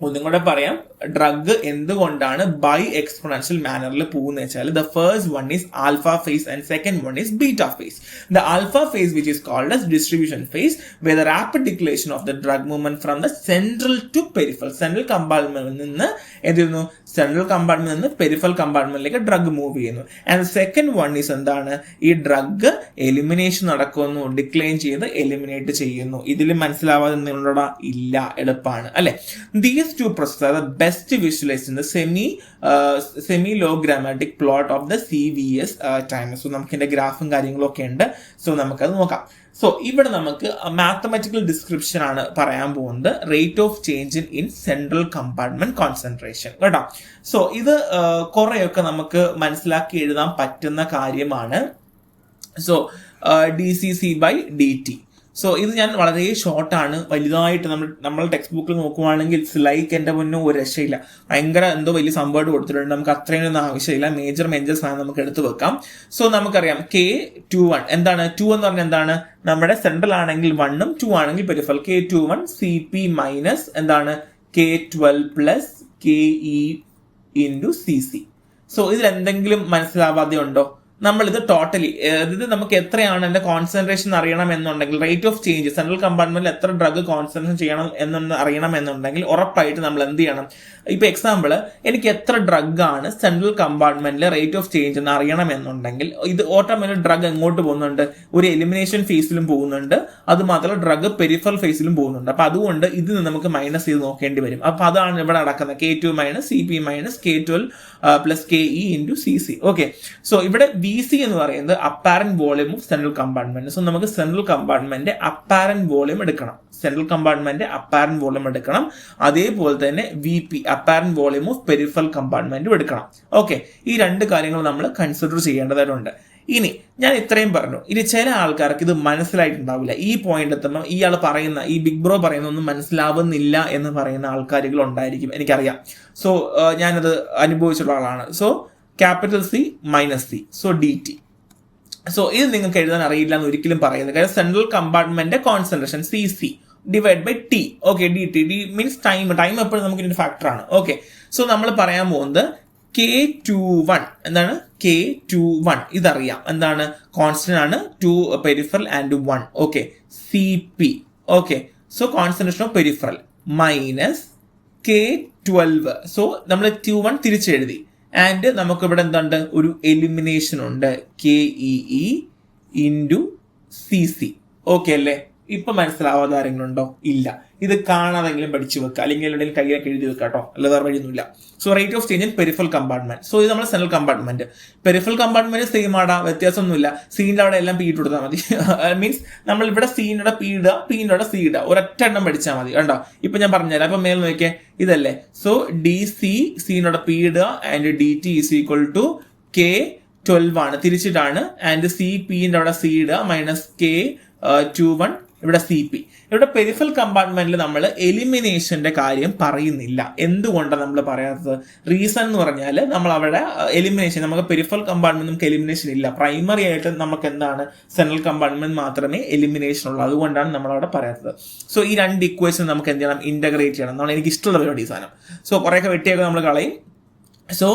Speaker 1: ഒന്നും കൂടെ പറയാം, ഡ്രഗ് എന്തുകൊണ്ടാണ് ബൈ എക്സ്പൊണൻഷ്യൽ മാനറിൽ പോകുന്നത് വെച്ചാൽ the first one is alpha phase and second one is beta phase. The alpha phase which is called as distribution phase where the rapid declination of the drug movement from the central to peripheral, central കമ്പാർട്ട്മെന്റിൽ നിന്ന് എന്തിരുന്നു, central കമ്പാർട്ട്മെന്റിൽ നിന്ന് peripheral കമ്പാർട്ട്മെന്റിലേക്ക് drug move ചെയ്യുന്നു. And second one is എന്താണ്, ഈ drug elimination നടക്കുന്നു, ഡിക്ലൈൻ ചെയ്ത് എലിമിനേറ്റ് ചെയ്യുന്നു. ഇതിൽ മനസ്സിലാവാതെ നിങ്ങളോട് ഇല്ല, എളുപ്പമാണ് അല്ലെ. These two processes are the best visualized in the semi-logrammatic plot of the CVS timer. So നമുക്ക് ഇതിന്റെ ഗ്രാഫും കാര്യങ്ങളൊക്കെ ഉണ്ട്. സോ നമുക്കത് നോക്കാം. സോ ഇവിടെ നമുക്ക് മാത്തമാറ്റിക്കൽ ഡിസ്ക്രിപ്ഷൻ ആണ് പറയാൻ പോകുന്നത്, rate of change in central compartment concentration കേട്ടോ. സോ ഇത് കുറെയൊക്കെ നമുക്ക് മനസ്സിലാക്കി എഴുതാൻ പറ്റുന്ന കാര്യമാണ്. So dCc/dt. സോ ഇത് ഞാൻ വളരെ ഷോർട്ടാണ്, വലുതായിട്ട് നമ്മൾ ടെക്സ്റ്റ് ബുക്കിൽ നോക്കുവാണെങ്കിൽ ഇറ്റ്സ് ലൈക്ക് എൻ്റെ മുന്നേ ഒരു രക്ഷയില്ല, ഭയങ്കര എന്തോ വലിയ സംഭവമായിട്ട് കൊടുത്തിട്ടുണ്ട്. നമുക്ക് അത്രയൊന്നും ആവശ്യമില്ല, മേജർ സാധനം നമുക്ക് എടുത്തു വെക്കാം. സോ നമുക്കറിയാം K21 എന്താണ്, 2 എന്ന് പറഞ്ഞാൽ എന്താണ്, നമ്മുടെ സെൻട്രൽ ആണെങ്കിൽ 1ഉം 2 ആണെങ്കിൽ പെരിഫറൽ. K21 CP മൈനസ് എന്താണ് K12 plus KE into CC. So ഇതിൽ എന്തെങ്കിലും മനസ്സിലാവാതെ ഉണ്ടോ? നമ്മളിത് ടോട്ടലി ഇത് നമുക്ക് എത്രയാണ് എൻ്റെ കോൺസെൻട്രേഷൻ അറിയണം എന്നുണ്ടെങ്കിൽ, റേറ്റ് ഓഫ് ചേഞ്ച് സെൻട്രൽ കമ്പാർട്ട്മെന്റിൽ എത്ര ഡ്രഗ് കോൺസെൻട്രേഷൻ ചെയ്യണം എന്നൊന്ന് അറിയണം എന്നുണ്ടെങ്കിൽ ഉറപ്പായിട്ട് നമ്മൾ എന്ത് ചെയ്യണം, ഇപ്പൊ എക്സാമ്പിൾ എനിക്ക് എത്ര ഡ്രഗ് ആണ് സെൻട്രൽ കമ്പാർട്ട്മെന്റിൽ റേറ്റ് ഓഫ് ചേഞ്ച് എന്ന് അറിയണം എന്നുണ്ടെങ്കിൽ ഇത് ഓട്ടോമാറ്റിക് ഡ്രഗ് എങ്ങോട്ട് പോകുന്നുണ്ട്, ഒരു എലിമിനേഷൻ ഫേസിലും പോകുന്നുണ്ട്, അത് മാത്രമല്ല ഡ്രഗ് പെരിഫറൽ ഫേസിലും പോകുന്നുണ്ട്. അപ്പൊ അതുകൊണ്ട് ഇതിൽ നിന്ന് നമുക്ക് മൈനസ് ചെയ്ത് നോക്കേണ്ടി വരും. അപ്പൊ അതാണ് ഇവിടെ നടക്കുന്നത്, K2 minus CP minus K12 plus KE into CC. Okay, so ഇവിടെ VC എന്ന് പറയുന്നത് apparent volume of central compartment. So നമുക്ക് സെൻട്രൽ കമ്പാർട്ട്മെന്റ് അപ്പാരന്റ് വോളിയം എടുക്കണം, അതേപോലെ തന്നെ VP apparent volume of peripheral കമ്പാർട്ട്മെന്റും എടുക്കണം. ഓക്കെ, ഈ രണ്ട് കാര്യങ്ങൾ നമ്മൾ കൺസിഡർ ചെയ്യേണ്ടതായിട്ടുണ്ട്. ഇനി ഞാൻ ഇത്രയും പറഞ്ഞു. ഇനി ചില ആൾക്കാർക്ക് ഇത് മനസ്സിലായിട്ടുണ്ടാവില്ല. ഈ പോയിന്റ് എത്തുമ്പോൾ ഇയാൾ പറയുന്ന, ഈ ബിഗ് ബ്രോ പറയുന്ന ഒന്നും മനസ്സിലാവുന്നില്ല എന്ന് പറയുന്ന ആൾക്കാരുകൾ ഉണ്ടായിരിക്കും, എനിക്കറിയാം. സോ ഞാനത് അനുഭവിച്ചിട്ടുള്ള ആളാണ്. So capital C minus C, so DT. So ഇത് നിങ്ങൾക്ക് എഴുതാൻ അറിയില്ല എന്ന് ഒരിക്കലും പറയുന്നത്, കാര്യം central compartment concentration CC divide by T. Okay, DT means time എപ്പോഴും നമുക്ക് ഇതിന്റെ ഫാക്ടറാണ്. ഓക്കെ, സോ നമ്മൾ പറയാൻ പോകുന്നത് K21 എന്താണ്, K21 ഇതറിയാം, എന്താണ് കോൺസ്റ്റന്റ് ആണ്, 2 peripheral and 1. Okay, CP. Okay, so concentration of peripheral minus K12. So നമ്മൾ 21 തിരിച്ചെഴുതി, ആൻഡ് നമുക്കിവിടെ എന്തുണ്ട്, ഒരു എലിമിനേഷൻ ഉണ്ട്, KEE ഇൻറ്റു CC. ഓക്കെ അല്ലേ? ഇപ്പൊ മനസ്സിലാവാതെ ആരെങ്കിലും ഇല്ല. ഇത് കാണാതെങ്കിലും പഠിച്ചു വെക്കുക, അല്ലെങ്കിൽ എവിടെയെങ്കിലും കൈയൊക്കെ എഴുതി വെക്കുക കേട്ടോ, അല്ലാതെ വഴിയൊന്നുമില്ല. So rate of change in peripheral compartment. So ഇത് നമ്മുടെ central compartment. Peripheral compartment same ആടാ, വ്യത്യാസമൊന്നുമില്ല. സീൻ്റെ അവിടെ എല്ലാം പി ഇട്ട് കൊടുത്താൽ മതി. മീൻസ് നമ്മൾ ഇവിടെ സീൻ്റെ പി ഇടുക, പീൻ്റെ അവിടെ സി ഇടുക, ഒരൊറ്റ എണ്ണം പഠിച്ചാൽ മതി. കണ്ടോ? ഇപ്പൊ ഞാൻ പറഞ്ഞുതരാം. അപ്പൊ മേൽ നോക്കിയേ, ഇതല്ലേ. സോ DC സീനോടെ പി ഇടുക and DT is equal to K12 ആണ്, തിരിച്ചിട്ടാണ്. ആൻഡ് CPന്റെ അവിടെ സി ഇടുക മൈനസ് K21 ഇവിടെ CP. ഇവിടെ പെരിഫറൽ കമ്പാർട്ട്മെന്റിൽ നമ്മൾ എലിമിനേഷന്റെ കാര്യം പറയുന്നില്ല. എന്തുകൊണ്ടാണ് നമ്മൾ പറയാത്തത്? റീസൺ എന്ന് പറഞ്ഞാൽ നമ്മൾ അവിടെ എലിമിനേഷൻ, നമുക്ക് പെരിഫറൽ കമ്പാർട്ട്മെന്റ് നമുക്ക് എലിമിനേഷൻ ഇല്ല. പ്രൈമറി ആയിട്ട് നമുക്ക് എന്താണ്, സെൻട്രൽ കമ്പാർട്ട്മെന്റ് മാത്രമേ എലിമിനേഷൻ ഉള്ളൂ. അതുകൊണ്ടാണ് നമ്മൾ അവിടെ പറയാത്തത്. സോ ഈ രണ്ട് ഇക്വേഷൻ നമുക്ക് എന്ത് ചെയ്യണം, ഇന്റഗ്രേറ്റ് ചെയ്യണം എന്നാണ് എനിക്ക് ഇഷ്ടമുള്ള പരിപാടി സാധനം. സോ കുറേയൊക്കെ വെട്ടിയൊക്കെ നമ്മൾ കളയും. So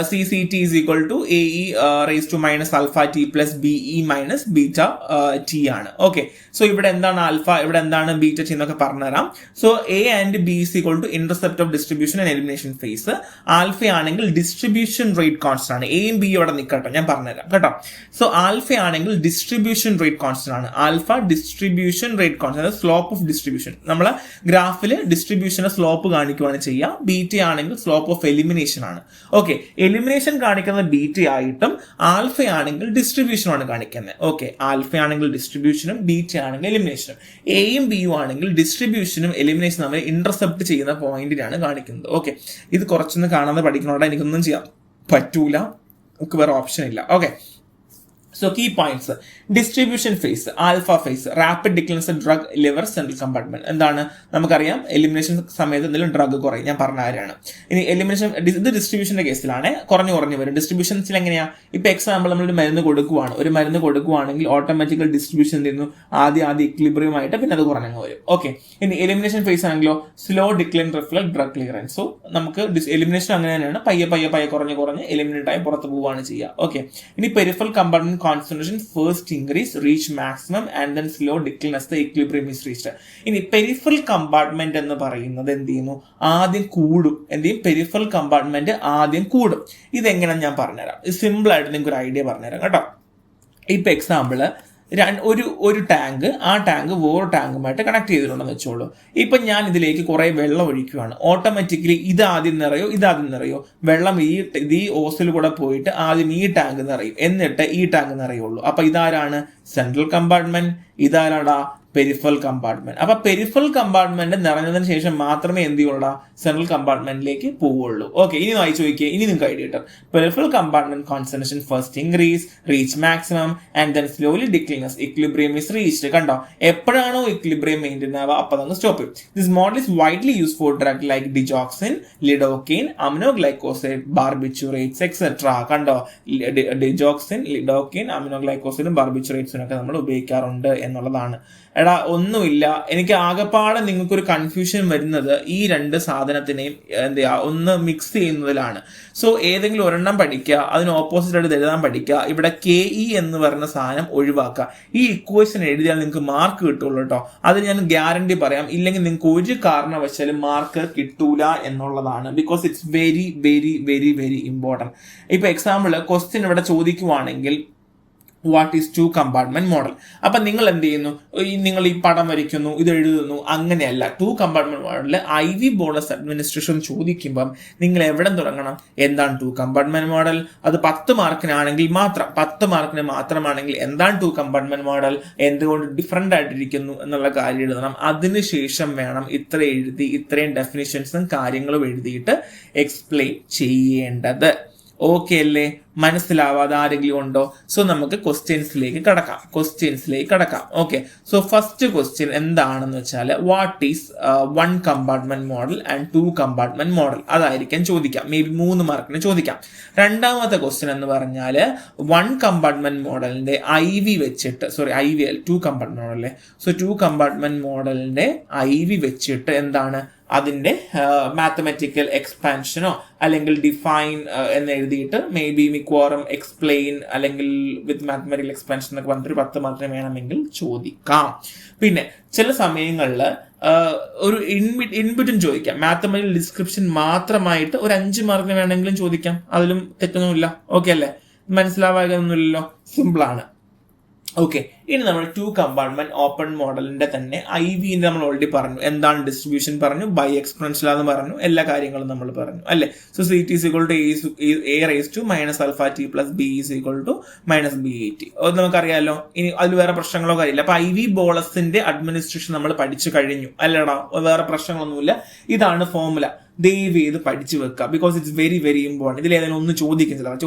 Speaker 1: CCT is equal to AE raised to minus alpha T plus BE minus beta T ആണ്. ഓക്കെ. സോ ഇവിടെ എന്താണ് ആൽഫ, ഇവിടെ എന്താണ് ബീറ്റ ടി എന്നൊക്കെ പറഞ്ഞുതരാം. So A and B is equal to intercept of distribution and elimination phase. Alpha ആണെങ്കിൽ distribution rate constant ആണ്. എയും ബി ഇവിടെ നിൽക്കട്ടെ, ഞാൻ പറഞ്ഞുതരാം കേട്ടോ. സോ ആൽഫ ആണെങ്കിൽ ഡിസ്ട്രിബ്യൂഷൻ റേറ്റ് കോൺസ്റ്റന്റ് ആണ്. Alpha distribution rate constant, slope of distribution. നമ്മളെ ഗ്രാഫിൽ ഡിസ്ട്രിബ്യൂഷന്റെ സ്ലോപ്പ് കാണിക്കുവാണ് ചെയ്യുക. ബീറ്റ ആണെങ്കിൽ സ്ലോപ്പ് ഓഫ് എലിമിനേഷൻ ആണ്. ഓക്കെ. എലിമിനേഷൻ കാണിക്കുന്നത് ബീറ്റ ആയിട്ടും ആൽഫ ആണെങ്കിൽ ഡിസ്ട്രിബ്യൂഷനുമാണ് കാണിക്കുന്നത്. ഓക്കെ. ആൽഫ ആണെങ്കിൽ ഡിസ്ട്രിബ്യൂഷനും ബീറ്റ ആണെങ്കിൽ എലിമിനേഷനും. എയും ബിയും ആണെങ്കിൽ ഡിസ്ട്രിബ്യൂഷനും എലിമിനേഷനും തമ്മിൽ ഇന്റർസെപ്റ്റ് ചെയ്യുന്ന പോയിന്റിനാണ് കാണിക്കുന്നത്. ഓക്കെ. ഇത് കുറച്ചൊന്ന് കാണാതെ പഠിക്കണോടെ എനിക്കൊന്നും ചെയ്യാൻ പറ്റൂല, നമുക്ക് വേറെ ഓപ്ഷൻ ഇല്ല. Okay. So key points: distribution phase, alpha phase, rapid decline of drug liver central compartment. എന്താണ് നമുക്കറിയാം, എലിമിനേഷൻ സമയത്ത് എന്തെങ്കിലും ഡ്രഗ് കുറയും, ഞാൻ പറഞ്ഞ കാര്യമാണ്. ഇനി എലിമിനേഷൻ, ഇത് ഡിസ്ട്രിബ്യൂഷന്റെ കേസിലാണ് കുറഞ്ഞു വരും. ഡിസ്ട്രിബ്യൂഷൻസിൽ എങ്ങനെയാ, ഇപ്പൊ എക്സാമ്പിൾ നമ്മളൊരു മരുന്ന് കൊടുക്കുവാണെങ്കിൽ ഓട്ടോമാറ്റിക്കൽ ഡിസ്ട്രിബ്യൂഷൻ ചെയ്യുന്നു, ആദ്യം ഇക്വിലിബ്രിയം ആയിട്ട് പിന്നെ അത് കുറഞ്ഞു വരും. ഓക്കെ. ഇനി എലിമിനേഷൻ ഫേസ് ആണെങ്കിലോ slow decline reflect drug clearance. So നമുക്ക് എലിമിനേഷൻ അങ്ങനെ തന്നെയാണ്, പയ്യെ കുറഞ്ഞ് എലിമിനേറ്റ് ആയി പുറത്ത് പോവുകയാണ് ചെയ്യുക. ഓക്കെ. ഇനി peripheral compartment concentration first increase, reach maximum and then slow decline as the equilibrium is reached. ഇനി പെരിഫറൽ കമ്പാർട്ട്മെന്റ് എന്ന് പറയുന്നത് എന്ത് ചെയ്യുന്നു, ആദ്യം കൂടും. എന്ത് ചെയ്യും, പെരിഫറൽ കമ്പാർട്ട്മെന്റ് ആദ്യം കൂടും. ഇതെങ്ങനെ ഞാൻ പറഞ്ഞുതരാം, സിമ്പിൾ ആയിട്ട് നിങ്ങൾക്ക് ഒരു ഐഡിയ പറഞ്ഞുതരാം കേട്ടോ. ഇപ്പൊ എക്സാമ്പിള്, ഒരു ടാങ്ക്, ആ ടാങ്ക് വേറെ ടാങ്കുമായിട്ട് കണക്ട് ചെയ്തിട്ടുണ്ടെന്ന് വെച്ചോളൂ. ഇപ്പൊ ഞാൻ ഇതിലേക്ക് കുറെ വെള്ളം ഒഴിക്കുകയാണ്. ഓട്ടോമാറ്റിക്കലി ഇതാദ്യം നിറയോ, വെള്ളം ഈ ഓസിൽ കൂടെ പോയിട്ട് ആദ്യം ഈ ടാങ്ക് നിറയും, എന്നിട്ട് ഈ ടാങ്ക് നിറയുള്ളൂ. അപ്പൊ ഇതാരാണ്, സെൻട്രൽ കമ്പാർട്ട്മെന്റ്. ഇതാരാടാ, പെരിഫറൽ കമ്പാർട്ട്മെന്റ്. അപ്പൊ പെരിഫറൽ കമ്പാർട്ട്മെന്റ് നിറഞ്ഞതിന് ശേഷം മാത്രമേ എന്ത് ചെയ്യുള്ളൂ, സെൻട്രൽ കമ്പാർട്ട്മെന്റിലേക്ക് പോവുള്ളൂ. ഓക്കെ. ഇനി വായിച്ചു നോക്കിയേ, ഇനി നിങ്ങൾക്ക് ഐഡിയ കിട്ടും. Peripheral compartment concentration first increase, reach maximum and then slowly decline as equilibrium is reached. കണ്ടോ, എപ്പോഴാണോ ഇക്വിലിബ്രിയം മെയിൻറ്റെയിൻ ആവുക അപ്പോൾ അങ്ങ് സ്റ്റോപ്പ് ചെയ്യും. This model is widely used for drug like digoxin, lidocaine, aminoglycoside, barbiturates etc. കണ്ടോ, digoxin, lidocaine, aminoglycoside, barbiturates ഒക്കെ നമ്മൾ ഉപയോഗിക്കാറുണ്ട് എന്നുള്ളതാണ്. എടാ ഒന്നുമില്ല, എനിക്ക് ആകെപ്പാടെ നിങ്ങൾക്കൊരു കൺഫ്യൂഷൻ വരുന്നത് ഈ രണ്ട് സാധനത്തിനെയും ഒന്ന് മിക്സ് ചെയ്യുന്നതിലാണ്. സോ ഏതെങ്കിലും ഒരെണ്ണം പഠിക്കുക, അതിന് ഓപ്പോസിറ്റ് ആയിട്ട് എഴുതാൻ പഠിക്കുക. ഇവിടെ KE എന്ന് പറയുന്ന സാധനം ഒഴിവാക്കുക. ഈ ഇക്വേഷൻ എഴുതിയാൽ നിങ്ങൾക്ക് മാർക്ക് കിട്ടുള്ളൂ കേട്ടോ. അത് ഞാൻ ഗ്യാരണ്ടി പറയാം. ഇല്ലെങ്കിൽ നിങ്ങൾക്ക് ഒരു കാരണവശാലും മാർക്ക് കിട്ടൂല എന്നുള്ളതാണ്. Because it's very very very very important. ഇപ്പൊ എക്സാമ്പിൾ ക്വസ്റ്റ്യൻ ഇവിടെ ചോദിക്കുവാണെങ്കിൽ what is two compartment model. അപ്പൊ നിങ്ങൾ എന്ത് ചെയ്യുന്നു, നിങ്ങൾ ഈ പടം വരയ്ക്കുന്നു, ഇത് എഴുതുന്നു, അങ്ങനെയല്ല. ടു കമ്പാർട്ട്മെന്റ് മോഡലിൽ IV ബോളസ് അഡ്മിനിസ്ട്രേഷൻ ചോദിക്കുമ്പം നിങ്ങൾ എവിടെ തുടങ്ങണം, എന്താണ് ടു കമ്പാർട്ട്മെന്റ് മോഡൽ. അത് 10 മാർക്കിനാണെങ്കിൽ മാത്രം, 10 മാർക്കിന് മാത്രമാണെങ്കിൽ എന്താണ് ടു കമ്പാർട്ട്മെന്റ് മോഡൽ, എന്തുകൊണ്ട് ഡിഫറെന്റ് ആയിട്ടിരിക്കുന്നു എന്നുള്ള കാര്യം എഴുതണം. അതിനുശേഷം വേണം ഇത്രയും ഡെഫിനിഷൻസും കാര്യങ്ങളും എഴുതിയിട്ട് എക്സ്പ്ലെയിൻ ചെയ്യേണ്ടത്. ഓക്കെ അല്ലേ? മനസ്സിലാവാതെ ആരെങ്കിലും ഉണ്ടോ? സോ നമുക്ക് ക്വസ്റ്റ്യൻസിലേക്ക് കടക്കാം. ഓക്കെ. സോ ഫസ്റ്റ് ക്വസ്റ്റ്യൻ എന്താണെന്ന് വെച്ചാൽ, what is 1 compartment model and 2 compartment model. അതായിരിക്കും ചോദിക്കാം, മേ ബി 3 മാർക്കിന് ചോദിക്കാം. രണ്ടാമത്തെ ക്വസ്റ്റ്യൻ എന്ന് പറഞ്ഞാൽ 1 കമ്പാർട്ട്മെന്റ് മോഡലിന്റെ IV വെച്ചിട്ട്, IV 2 കമ്പാർട്ട്മെന്റ് മോഡലല്ലേ. സോ 2 കമ്പാർട്ട്മെന്റ് മോഡലിന്റെ IV വെച്ചിട്ട് എന്താണ് അതിന്റെ മാത്തമാറ്റിക്കൽ എക്സ്പാൻഷനോ അല്ലെങ്കിൽ ഡിഫൈൻ എന്ന് എഴുതിയിട്ട് മേ ബി മിക്കവാറും എക്സ്പ്ലെയിൻ അല്ലെങ്കിൽ വിത്ത് മാത്തമാറ്റിക്കൽ എക്സ്പാൻഷൻ എന്നൊക്കെ പറഞ്ഞിട്ട് 10 മാത്രമേ വേണമെങ്കിൽ ചോദിക്കാം. പിന്നെ ചില സമയങ്ങളിൽ ഒരു ഇൻബിറ്റും ചോദിക്കാം. മാത്തമാറ്റിക്കൽ ഡിസ്ക്രിപ്ഷൻ മാത്രമായിട്ട് ഒരു 5 മാർക്കിന് വേണമെങ്കിലും ചോദിക്കാം, അതിലും തെറ്റൊന്നുമില്ല. ഓക്കെ അല്ലേ? മനസ്സിലാവാതൊന്നുമില്ലല്ലോ, സിമ്പിളാണ്. ഓക്കെ, ഇനി നമ്മൾ 2 കമ്പാർട്ട്മെന്റ് ഓപ്പൺ മോഡലിന്റെ തന്നെ IV നമ്മൾ ഓൾറെഡി പറഞ്ഞു, എന്താണ് ഡിസ്ട്രിബ്യൂഷൻ പറഞ്ഞു, ബൈ എക്സ്പൊണൻഷ്യൽ എന്ന് പറഞ്ഞു, എല്ലാ കാര്യങ്ങളും നമ്മൾ പറഞ്ഞു അല്ലേ. So CT = A raised to -alpha t plus B = -BAT. അത് നമുക്കറിയാലോ. ഇനി അതിൽ വേറെ പ്രശ്നങ്ങളോ കാര്യമില്ല. അപ്പൊ IV ബോളസിന്റെ അഡ്മിനിസ്ട്രേഷൻ നമ്മൾ പഠിച്ചു കഴിഞ്ഞു അല്ലടാ, വേറെ പ്രശ്നങ്ങളൊന്നുമില്ല. ഇതാണ് ഫോർമുല. ദയവ് ചെയ്ത് പഠിച്ചു വെക്കുക, because it's very very important. ഇതിൽ ഏതെങ്കിലും ഒന്ന് ചോദിക്കും,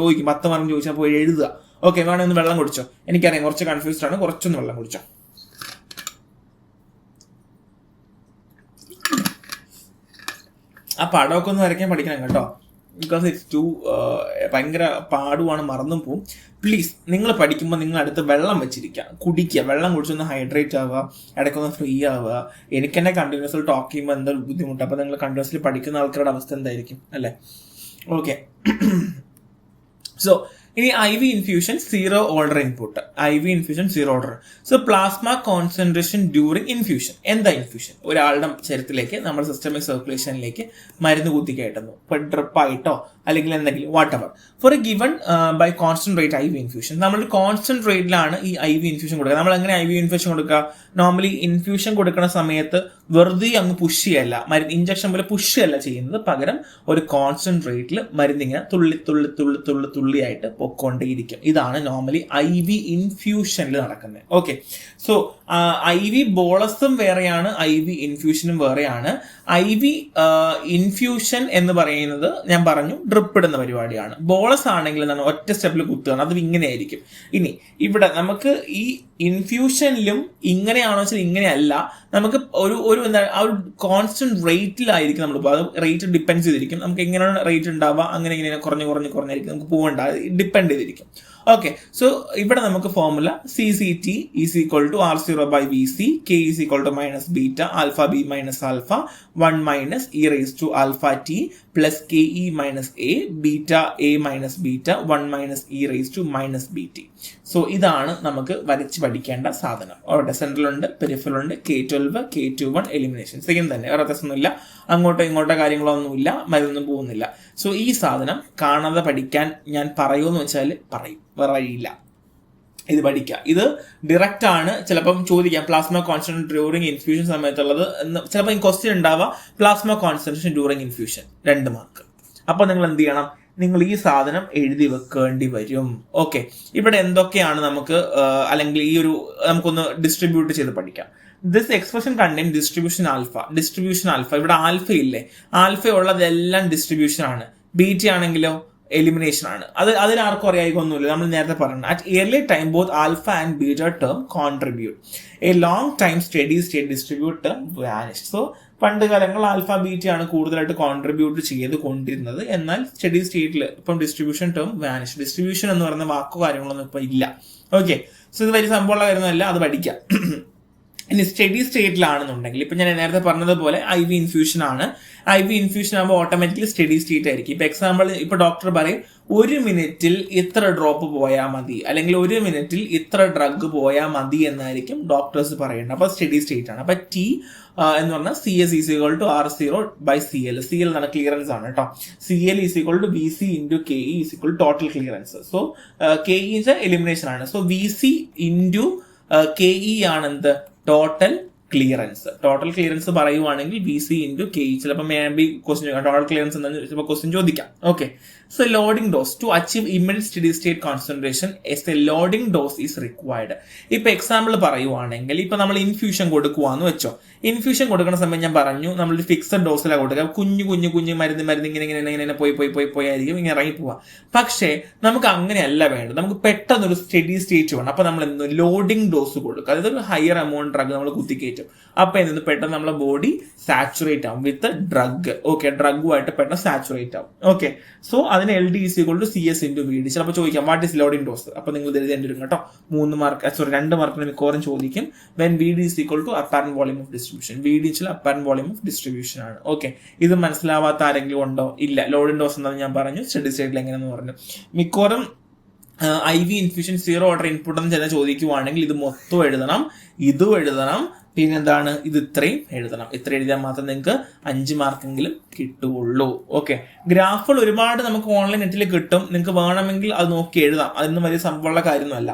Speaker 1: 10 മാർക്ക് ചോദിച്ചാൽ പോയി എഴുതുക. ഓക്കെ, വേണമെങ്കിൽ ഒന്ന് വെള്ളം കുടിച്ചോ. എനിക്കറിയാം കുറച്ച് കൺഫ്യൂസ്ഡ് ആണ്, കുറച്ചൊന്ന് വെള്ളം കുടിച്ചോ. ആ പടമൊക്കെ ഒന്ന് വരയ്ക്കാൻ പഠിക്കണം കേട്ടോ, ബിക്കോസ് ഇറ്റ്സ് ടു ഭയങ്കര പാടുമാണ്, മറന്നും പോവും. പ്ലീസ് നിങ്ങൾ പഠിക്കുമ്പോൾ നിങ്ങൾ അടുത്ത് വെള്ളം വെച്ചിരിക്കുക, കുടിക്കുക, വെള്ളം കുടിച്ചൊന്ന് ഹൈഡ്രേറ്റ് ആവുക, ഇടയ്ക്കൊന്ന് ഫ്രീ ആവുക. എനിക്ക് തന്നെ കണ്ടിന്യൂസ്ലി ടോക്ക് ചെയ്യുമ്പോൾ എന്താ ബുദ്ധിമുട്ട്. അപ്പോൾ നിങ്ങൾ കണ്ടിന്യൂസ്ലി പഠിക്കുന്ന ആൾക്കാരുടെ അവസ്ഥ എന്തായിരിക്കും അല്ലേ? ഓക്കെ, സോ ഇനി IV infusion 0 order input. IV infusion 0 order. So plasma concentration during infusion. എന്താ ഇൻഫ്യൂഷൻ? ഒരാളുടെ ശരീരത്തിലേക്ക് നമ്മുടെ സിസ്റ്റമിക് സർക്കുലേഷനിലേക്ക് മരുന്ന് കുത്തി കയറ്റുന്നു, ഇപ്പൊ ഡ്രിപ്പായിട്ടോ അല്ലെങ്കിൽ എന്തെങ്കിലും whatever, for a given by constant rate IV infusion. നമ്മൾ കോൺസ്റ്റന്റ് റേറ്റിലാണ് ഈ IV ഇൻഫ്യൂഷൻ കൊടുക്കുക. നമ്മൾ എങ്ങനെ IV ഇൻഫ്യൂഷൻ കൊടുക്കുക? നോർമലി ഇൻഫ്യൂഷൻ കൊടുക്കുന്ന സമയത്ത് വെറുതെ അങ്ങ് പുഷ് ചെയ്യല്ല, മരുന്ന് ഇഞ്ചക്ഷൻ പോലെ പുഷ് ചെയ്യല്ല ചെയ്യുന്നത്, പകരം ഒരു കോൺസ്റ്റന്റ് റേറ്റിൽ മരുന്നിങ്ങനെ തുള്ളി തുള്ളി തുള്ളി തുള്ളി തുള്ളിയായിട്ട് പൊക്കോണ്ടേയിരിക്കും. ഇതാണ് നോർമലി IV ഇൻഫ്യൂഷനിൽ നടക്കുന്നത്. ഓക്കെ, സോ IV ബോളസും വേറെയാണ്, IV ഇൻഫ്യൂഷനും വേറെയാണ്. IV ഇൻഫ്യൂഷൻ എന്ന് പറയുന്നത് ഞാൻ പറഞ്ഞു ഡ്രിപ്പ് ഇടുന്ന പരിപാടിയാണ്. ബോളസ് ആണെങ്കിൽ എന്താണ്, ഒറ്റ സ്റ്റെപ്പിൽ കുത്തുകയാണ്, അത് ഇങ്ങനെ ആയിരിക്കും. ഇനി ഇവിടെ നമുക്ക് ഈ ഇൻഫ്യൂഷനിലും ഇങ്ങനെയാണോ വെച്ചാൽ ഇങ്ങനെയല്ല, നമുക്ക് ഒരു എന്താ ആ ഒരു കോൺസ്റ്റന്റ് റേറ്റിലായിരിക്കും നമ്മൾ പോകുക. അത് റേറ്റ് ഡിപ്പെൻഡ് ചെയ്തിരിക്കും, നമുക്ക് എങ്ങനെയാണ് റേറ്റ് ഉണ്ടാവുക, അങ്ങനെ ഇങ്ങനെ കുറഞ്ഞായിരിക്കും നമുക്ക് പോകേണ്ട, ഡിപ്പെൻഡ് ചെയ്തിരിക്കും. ഓക്കെ, സോ ഇവിടെ നമുക്ക് formula CCT = R0/VC, K = -beta, alpha B - alpha, 1 - e⁻⁴ plus KE - A, beta A - beta, 1 - e⁻⁻bt. So ഇതാണ് നമുക്ക് വരച്ച് പഠിക്കേണ്ട സാധനം. അവിടെ സെൻട്രലുണ്ട്, പെരിഫറലുണ്ട്, K12, K21 എലിമിനേഷൻ സെയിം തന്നെ, വേറെ വ്യത്യാസമൊന്നുമില്ല. അങ്ങോട്ടോ ഇങ്ങോട്ടോ കാര്യങ്ങളൊന്നുമില്ല, മരുന്നൊന്നും പോകുന്നില്ല. സോ ഈ സാധനം കാണാതെ പഠിക്കാൻ ഞാൻ പറയുമെന്ന് വെച്ചാൽ പറയും, വേറെ വഴിയില്ല. ഇത് പഠിക്കുക, ഇത് ഡയറക്റ്റ് ആണ്. ചിലപ്പം ചോദിക്കാം പ്ലാസ്മ കോൺസെൻട്രേഷൻ ഡ്യൂറിങ് ഇൻഫ്യൂഷൻ സമയത്തുള്ളത്, ചിലപ്പോൾ ഈ ക്വസ്റ്റ്യൻ ഉണ്ടാവുക plasma concentration during infusion 2 mark. അപ്പോൾ നിങ്ങൾ എന്ത് ചെയ്യണം? നിങ്ങൾ ഈ സാധനം എഴുതി വെക്കേണ്ടി വരും. ഓക്കെ, ഇവിടെ എന്തൊക്കെയാണ് നമുക്ക്, അല്ലെങ്കിൽ ഈ ഒരു നമുക്കൊന്ന് ഡിസ്ട്രിബ്യൂട്ട് ചെയ്ത് പഠിക്കാം. This expression contain distribution alpha. Distribution alpha, ഇവിടെ ആൽഫ ഇല്ലേ, ആൽഫ ഉള്ളതെല്ലാം ഡിസ്ട്രിബ്യൂഷൻ ആണ്. ബീറ്റ ആണെങ്കിലോ എലിമിനേഷൻ ആണ്. അതിലാർക്കും അറിയായിക്കൊന്നുമില്ല, നമ്മൾ നേരത്തെ പറഞ്ഞു. At yearly time both alpha and beta term contribute. A long time steady state distribute term vanish. So പണ്ട് കാലങ്ങൾ ആൽഫ ബീറ്റ ആണ് കൂടുതലായിട്ട് കോൺട്രിബ്യൂട്ട് ചെയ്ത് കൊണ്ടിരുന്നത്, എന്നാൽ സ്റ്റഡി സ്റ്റേറ്റിൽ ഇപ്പം ഡിസ്ട്രിബ്യൂഷൻ ടേം വാനിഷ്. ഡിസ്ട്രിബ്യൂഷൻ എന്ന് പറയുന്ന വാക്കോ കാര്യങ്ങളൊന്നും ഇപ്പം ഇല്ല. ഓക്കെ, സോ ഇത് വലിയ സംഭവമുള്ള കാര്യമൊന്നുമല്ല, അത് പഠിക്കാം. ഇനി സ്റ്റഡി സ്റ്റേറ്റിലാണെന്നുണ്ടെങ്കിൽ ഇപ്പം ഞാൻ നേരത്തെ പറഞ്ഞതുപോലെ IV ഇൻഫ്യൂഷൻ ആണ്. IV ഇൻഫ്യൂഷൻ ആകുമ്പോൾ ഓട്ടോമാറ്റിക്കലി സ്റ്റഡി സ്റ്റേറ്റ് ആയിരിക്കും. ഇപ്പം എക്സാമ്പിൾ ഇപ്പം ഡോക്ടർ പറയും 1 മിനിറ്റിൽ ഇത്ര ഡ്രോപ്പ് പോയാൽ മതി, അല്ലെങ്കിൽ 1 മിനിറ്റിൽ ഇത്ര ഡ്രഗ് പോയാൽ മതി എന്നായിരിക്കും ഡോക്ടേഴ്സ് പറയുന്നത്. അപ്പോൾ സ്റ്റഡി സ്റ്റേറ്റ് ആണ്. അപ്പം T എന്ന് പറഞ്ഞാൽ CS = R0/CL. CL എന്നാണ് ക്ലിയറൻസ് ആണ് കേട്ടോ. CL = VC × KE = total clearance. So KE elimination ആണ്. സോ VC × KE ആണ് എന്ത്, ടോട്ടൽ ക്ലിയറൻസ്. ടോട്ടൽ ക്ലിയറൻസ് പറയുവാണെങ്കിൽ VC × KE. ചിലപ്പോൾ ക്വസ്റ്റ്യൻ ചോദിക്കാം ടോട്ടൽ ക്ലിയറൻസ് എന്താണെന്ന് ചിലപ്പോൾ ക്വസ്റ്റ്യൻ ചോദിക്കാം. Okay, so loading dose to achieve immediate steady state concentration as a loading dose is required. ഇപ്പൊ എക്സാമ്പിൾ പറയുവാണെങ്കിൽ ഇപ്പൊ നമ്മൾ ഇൻഫ്യൂഷൻ കൊടുക്കുവാന്ന് വെച്ചോ. ഇൻഫ്യൂഷൻ കൊടുക്കുന്ന സമയം ഞാൻ പറഞ്ഞു നമ്മളൊരു ഫിക്സഡ് ഡോസിലാണ് കൊടുക്കുക. കുഞ്ഞു മരുന്ന് ഇങ്ങനെ പോയി ആയിരിക്കും ഇങ്ങനെ ഇറങ്ങി പോവാ. പക്ഷേ നമുക്ക് അങ്ങനെയല്ല വേണ്ടത്, നമുക്ക് പെട്ടെന്നൊരു സ്റ്റഡി സ്റ്റേറ്റ് വേണം. അപ്പൊ നമ്മൾ എന്ത് ലോഡിംഗ് ഡോസ് കൊടുക്കുക, അതായത് ഒരു ഹയർ എമൗണ്ട് ഡ്രഗ് നമ്മൾ കുത്തിക്കയറ്റും. അപ്പൊ എന്ത് പെട്ടെന്ന് നമ്മളെ ബോഡി സാച്ചുറേറ്റ് ആവും വിത്ത് ഡ്രഗ്. ഓക്കെ, ഡ്രഗുമായിട്ട് പെട്ടെന്ന് സാച്ചുറേറ്റ് ആവും. ഓക്കെ, സോ അതിന് LD = CS × VD. ചിലപ്പോൾ ചോദിക്കാം വാട്ട് ഈസ് ലോഡിംഗ് ഡോസ്. അപ്പൊ നിങ്ങൾ എഴുതേണ്ടി വരും കേട്ടോ. 2 മാർക്കിന് മിക്കവാറും ചോദിക്കും. When VD = apparent volume of distribution. VD apparent volume of distribution ആണ്. ഓക്കെ, ഇത് മനസ്സിലാവാത്ത ആരെങ്കിലും ഉണ്ടോ? ഇല്ല. ലോഡിംഗ് ഡോസ് എന്താണെന്ന് ഞാൻ പറഞ്ഞു, സ്റ്റഡി സ്റ്റേറ്റിൽ എങ്ങനെയെന്ന് പറഞ്ഞു. മിക്കവാറും IV ഇൻഫ്യൂഷൻ 0 ഓർഡർ ഇൻപുട്ട് എന്ന് ചില ചോദിക്കുവാണെങ്കിൽ ഇത് മൊത്തം എഴുതണം, ഇതും എഴുതണം, പിന്നെന്താണ്, ഇത് ഇത്രയും എഴുതണം. ഇത്ര എഴുതിയാൽ മാത്രം നിങ്ങൾക്ക് 5 മാർക്കെങ്കിലും കിട്ടുകയുള്ളൂ. ഓക്കെ, ഗ്രാഫുകൾ ഒരുപാട് നമുക്ക് ഓൺലൈൻ നെറ്റിൽ കിട്ടും. നിങ്ങൾക്ക് വേണമെങ്കിൽ അത് നോക്കി എഴുതാം. അതൊന്നും വലിയ സംഭവമുള്ള കാര്യമൊന്നുമല്ല.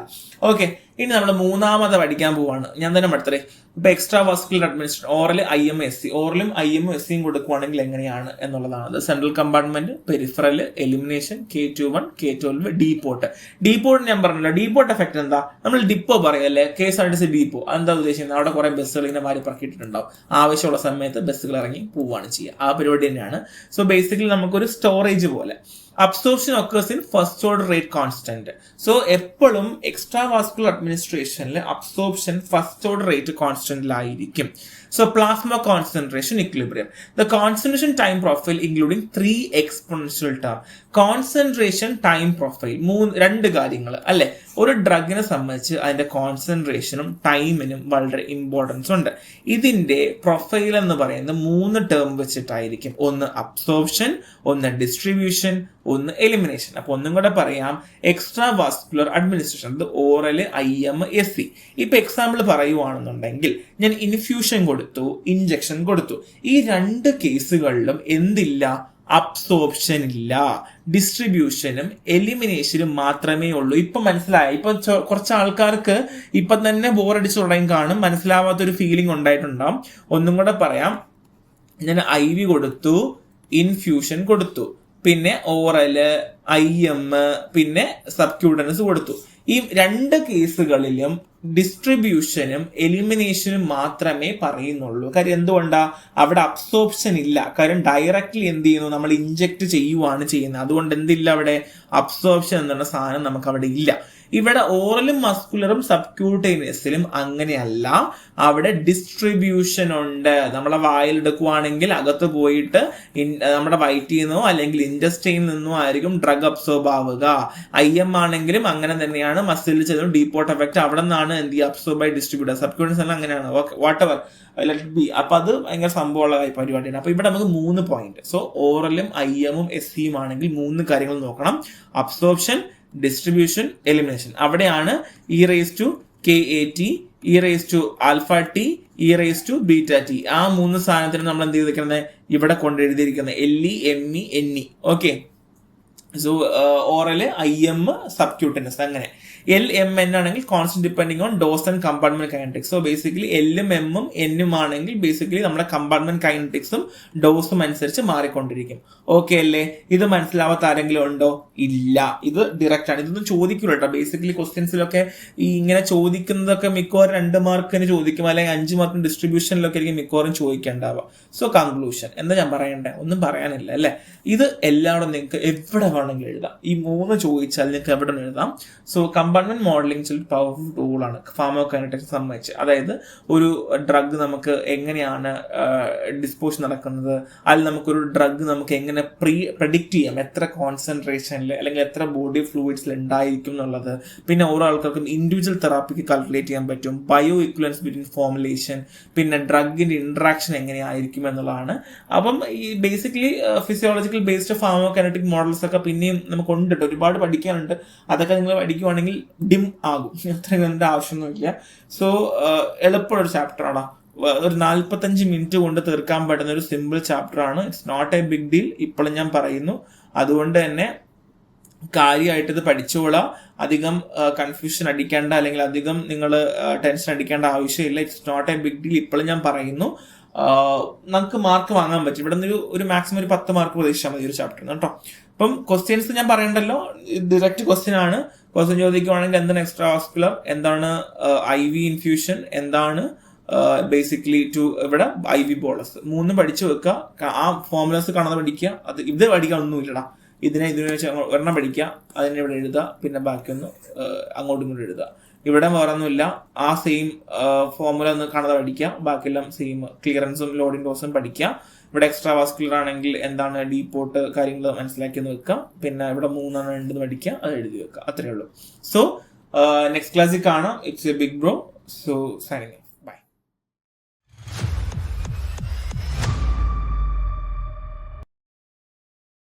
Speaker 1: ഓക്കെ, ഇനി നമ്മൾ മൂന്നാമത് പഠിക്കാൻ പോവാണ്. ഞാൻ തന്നെ പഠിത്തേ. ഇപ്പൊ extra vascular administration oral IMSC, ഓറലും IM SCയും കൊടുക്കുവാണെങ്കിൽ എങ്ങനെയാണ് എന്നുള്ളതാണ്. Central compartment, peripheral, elimination, K21, K12, ഡീപോർട്ട്. ഡീപോർട്ട് ഞാൻ പറഞ്ഞല്ലോ. ഡീപോർട്ട് എഫക്ട് എന്താ? നമ്മൾ ഡിപ്പോ പറയല്ലേ, KSRTC ഡിപ്പോ. എന്താ ഉദ്ദേശിക്കുന്നത്? അവിടെ കുറെ ബസ്സുകൾ ഇങ്ങനെ മാറി പറക്കിയിട്ടുണ്ടാവും. ആവശ്യമുള്ള സമയത്ത് ബസ്സുകൾ ഇറങ്ങി പോവുകയാണ് ചെയ്യുക. ആ പരിപാടി തന്നെയാണ്. സോ ബേസിക്കലി നമുക്കൊരു സ്റ്റോറേജ് പോലെ. Absorption occurs in first order rate constant. So എപ്പോഴും എക്സ്ട്രാ വാസ്കുലർ അഡ്മിനിസ്ട്രേഷനിൽ അബ്സോർപ്ഷൻ ഫസ്റ്റ് ഓർഡർ റേറ്റ് കോൺസ്റ്റന്റിലായിരിക്കും. So plasma concentration equilibrium. The concentration time profile including 3 exponential term. Concentration time profile. രണ്ട് കാര്യങ്ങൾ അല്ലെ. ഒരു ഡ്രഗിനെ സംബന്ധിച്ച് അതിന്റെ കോൺസെൻട്രേഷനും ടൈമിനും വളരെ ഇമ്പോർട്ടൻസ് ഉണ്ട്. ഇതിന്റെ പ്രൊഫൈൽ എന്ന് പറയുന്നത് 3 ടേം വെച്ചിട്ടായിരിക്കും. ഒന്ന് അബ്സോർപ്ഷൻ, ഒന്ന് ഡിസ്ട്രിബ്യൂഷൻ, ഒന്ന് എലിമിനേഷൻ. അപ്പൊ ഒന്നും കൂടെ പറയാം, എക്സ്ട്രാ വാസ്കുലർ അഡ്മിനിസ്ട്രേഷൻ, അത് ഓറൽ IM SC. ഇപ്പൊ എക്സാമ്പിൾ പറയുവാണെന്നുണ്ടെങ്കിൽ ഞാൻ ഇൻഫ്യൂഷൻ കൊടുത്തു, ഇഞ്ചക്ഷൻ കൊടുത്തു. ഈ 2 കേസുകളിലും എന്തില്ല? അബ്സോർപ്ഷൻ ഇല്ല. ഡിസ്ട്രിബ്യൂഷനും എലിമിനേഷനും മാത്രമേ ഉള്ളൂ. ഇപ്പൊ മനസ്സിലായി? ഇപ്പൊ കുറച്ച് ആൾക്കാർക്ക് ഇപ്പൊ തന്നെ ബോറടിച്ചു തുടങ്ങി കാണും, മനസ്സിലാവാത്തൊരു ഫീലിംഗ് ഉണ്ടായിട്ടുണ്ടാവും. ഒന്നും കൂടെ പറയാം, ഞാൻ IV കൊടുത്തു, ഇൻഫ്യൂഷൻ കൊടുത്തു, പിന്നെ ഓറല് IM, പിന്നെ സബ്ക്യൂട്ടനസ് കൊടുത്തു. ഈ 2 കേസുകളിലും ഡിസ്ട്രിബ്യൂഷനും എലിമിനേഷനും മാത്രമേ പറയുന്നുള്ളൂ. കാര്യം എന്തുകൊണ്ടാ? അവിടെ അബ്സോർപ്ഷൻ ഇല്ല. കാര്യം ഡയറക്റ്റ്ലി എന്ത് ചെയ്യുന്നു? നമ്മൾ ഇഞ്ചക്ട് ചെയ്യുവാണ് ചെയ്യുന്നത്. അതുകൊണ്ട് എന്തില്ല അവിടെ? അബ്സോർപ്ഷൻ എന്നുള്ള സാധനം നമുക്ക് അവിടെ ഇല്ല. ഇവിടെ ഓറലും മസ്കുലറും സബ്ക്യൂട്ടേനിയസിലും അങ്ങനെയല്ല. അവിടെ ഡിസ്ട്രിബ്യൂഷൻ ഉണ്ട്. നമ്മളെ വായിലെടുക്കുവാണെങ്കിൽ അകത്ത് പോയിട്ട് നമ്മുടെ വയറ്റിൽ നിന്നോ അല്ലെങ്കിൽ ഇൻഡസ്ട്രിയിൽ നിന്നോ ആയിരിക്കും ഡ്രഗ് അബ്സോർബ് ആവുക. IM ആണെങ്കിലും അങ്ങനെ തന്നെയാണ്. മസിലിൽ ചെല്ലും ഡീപോർട്ട് എഫക്ട് അവിടെ നിന്നാണ് എന്ത് ചെയ്യുക? അബ്സോർബ് ആയി ഡിസ്ട്രിബ്യൂട്ട്. സബ്ക്യൂട്ടേനിയസ് എല്ലാം അങ്ങനെയാണ്. What ever let be. അപ്പൊ അത് ഭയങ്കര സംഭവമുള്ള പരിപാടിയാണ്. അപ്പൊ ഇവിടെ നമുക്ക് 3 പോയിന്റ്. സോ ഓറലും IM SCയും ആണെങ്കിൽ 3 കാര്യങ്ങൾ നോക്കണം: അബ്സോർപ്ഷൻ, ഡിസ്ട്രിബ്യൂഷൻ, എലിമിനേഷൻ. അവിടെയാണ് e⁻KAT, e⁻ e⁻βT. ആ 3 സാധനത്തിന് നമ്മൾ എന്ത് ചെയ്തിരിക്കുന്നത്? ഇവിടെ കൊണ്ടെഴുതിയിരിക്കുന്നത് LE, ME, NE. Okay, so oral IM subcutaneous അങ്ങനെ. LMN ആണെങ്കിൽ constant depending on dose and compartment kinetics. So basically L-ഉം M-ഉം N-ഉം ആണെങ്കിൽ ബേസിക്കലി നമ്മുടെ കമ്പാർട്ട്മെന്റ് കൈനറ്റിക്സും ഡോസും അനുസരിച്ച് മാറിക്കൊണ്ടിരിക്കും. ഓക്കെ അല്ലേ? ഇത് മനസ്സിലാവാത്ത ആരെങ്കിലും ഉണ്ടോ? ഇല്ല. ഇത് ഡയറക്റ്റ് ആണ്. ഇതൊന്നും ചോദിക്കില്ല കേട്ടോ. ബേസിക്കലി ക്വസ്റ്റ്യൻസിലൊക്കെ ഈ ഇങ്ങനെ ചോദിക്കുന്നതൊക്കെ മിക്കവാറും 2 മാർക്കിന് ചോദിക്കും, അല്ലെങ്കിൽ 5 മാർക്കിന് ഡിസ്ട്രിബ്യൂഷനിലൊക്കെ ആയിരിക്കും മിക്കവാറും ചോദിക്കേണ്ടാവുക. സോ കൺക്ലൂഷൻ എന്താ ഞാൻ പറയണ്ടേ? ഒന്നും പറയാനില്ല അല്ലേ? ഇത് എല്ലാവരും നിങ്ങൾക്ക് എവിടെ വേണമെങ്കിലും എഴുതാം. ഈ 3 ചോദിച്ചാൽ നിങ്ങൾക്ക് എവിടെ എഴുതാം. സോ കമ്പാർട്ട്മെന്റ് മോഡലിംഗ് പവർഫുൾ ടൂളാണ് ഫാർമോകൈനറ്റിക്സ് സംബന്ധിച്ച്. അതായത് ഒരു ഡ്രഗ് നമുക്ക് എങ്ങനെയാണ് ഡിസ്പോസ് നടക്കുന്നത്, അതിൽ നമുക്കൊരു ഡ്രഗ് നമുക്ക് എങ്ങനെ പ്രെഡിക്റ്റ് ചെയ്യാം, എത്ര കോൺസെൻട്രേഷനിൽ അല്ലെങ്കിൽ എത്ര ബോഡി ഫ്ലൂയിഡ്സിൽ ഉണ്ടായിരിക്കും എന്നുള്ളത്. പിന്നെ ഓരോ ആൾക്കാർക്കും ഇൻഡിവിജ്വൽ തെറാപ്പിക്ക് കാൽക്കുലേറ്റ് ചെയ്യാൻ പറ്റും. ബയോ ഇക്വലൻസ് ബിറ്റ്വീൻ ഫോർമുലേഷൻ, പിന്നെ ഡ്രഗിന്റെ ഇന്ററാക്ഷൻ എങ്ങനെയായിരിക്കും എന്നുള്ളതാണ്. അപ്പം ഈ ബേസിക്കലി ഫിസിയോളജിക്കൽ ബേസ്ഡ് ഫാർമോകൈനറ്റിക് മോഡൽസ് ഒക്കെ പിന്നെയും നമുക്ക് ഉണ്ട്, ഒരുപാട് പഠിക്കാനുണ്ട്. അതൊക്കെ നിങ്ങൾ പഠിക്കുവാണെങ്കിൽ ഡിം ആകും, അത്രയും അതിൻ്റെ ആവശ്യമൊന്നുമില്ല. സോ എളുപ്പമുള്ളൊരു ചാപ്റ്ററാണ്. ഒരു 45 മിനിറ്റ് കൊണ്ട് തീർക്കാൻ പറ്റുന്ന ഒരു സിമ്പിൾ ചാപ്റ്റർ ആണ്. It's not a big deal. ഇപ്പോഴും ഞാൻ പറയുന്നു. അതുകൊണ്ട് തന്നെ കാര്യമായിട്ട് ഇത് പഠിച്ചോളാം. അധികം കൺഫ്യൂഷൻ അടിക്കേണ്ട അല്ലെങ്കിൽ അധികം നിങ്ങൾ ടെൻഷൻ അടിക്കേണ്ട ആവശ്യമില്ല. It's not a big deal. ഇപ്പോഴും ഞാൻ പറയുന്നു, നമുക്ക് മാർക്ക് വാങ്ങാൻ പറ്റും. ഇവിടെ നിന്ന് ഒരു മാക്സിമം ഒരു 10 മാർക്ക് പ്രതീക്ഷിച്ചാൽ മതി ഒരു ചാപ്റ്ററിന് കേട്ടോ. അപ്പം ക്വസ്റ്റ്യൻസ് ഞാൻ പറയണ്ടല്ലോ, ഡയറക്റ്റ് ക്വസ്റ്റ്യൻ ആണ്. ക്വസ്റ്റ്യൻ ചോദിക്കുവാണെങ്കിൽ എന്താണ് എക്സ്ട്രാ വാസ്കുലർ, എന്താണ് IV ഇൻഫ്യൂഷൻ, എന്താണ് ബേസിക്കലി ഇവിടെ IV ബോളസ്, 3 പഠിച്ചു വെക്കുക. ആ ഫോർമുലാസ് കാണാതെ പഠിക്കുക. അത് ഇത് പഠിക്കാൻ ഒന്നുമില്ലടാ. ഇതിനെ വെച്ച് ഒരെണ്ണം പഠിക്കുക, അതിനെ ഇവിടെ എഴുതുക, പിന്നെ ബാക്കിയൊന്ന് അങ്ങോട്ടും ഇങ്ങോട്ടും എഴുതുക. ഇവിടെ വേറൊന്നുമില്ല. ആ സെയിം ഫോർമുല ഒന്ന് കാണാതെ പഠിക്കുക, ബാക്കിയെല്ലാം സെയിം ക്ലിയറൻസും ലോഡിംഗ് ഡോസും പഠിക്കുക. ഇവിടെ എക്സ്ട്രാ വാസ്കുലർ ആണെങ്കിൽ എന്താണ് ഡീപോർട്ട് കാര്യങ്ങൾ മനസ്സിലാക്കി വെക്കുക. പിന്നെ ഇവിടെ 3 ഉണ്ടെന്ന് പഠിക്കുക, അത് എഴുതി വെക്കുക. അത്രയേ ഉള്ളൂ. സോ നെക്സ്റ്റ് ക്ലാസ്സിൽ കാണാം. It's a big bro. So signing.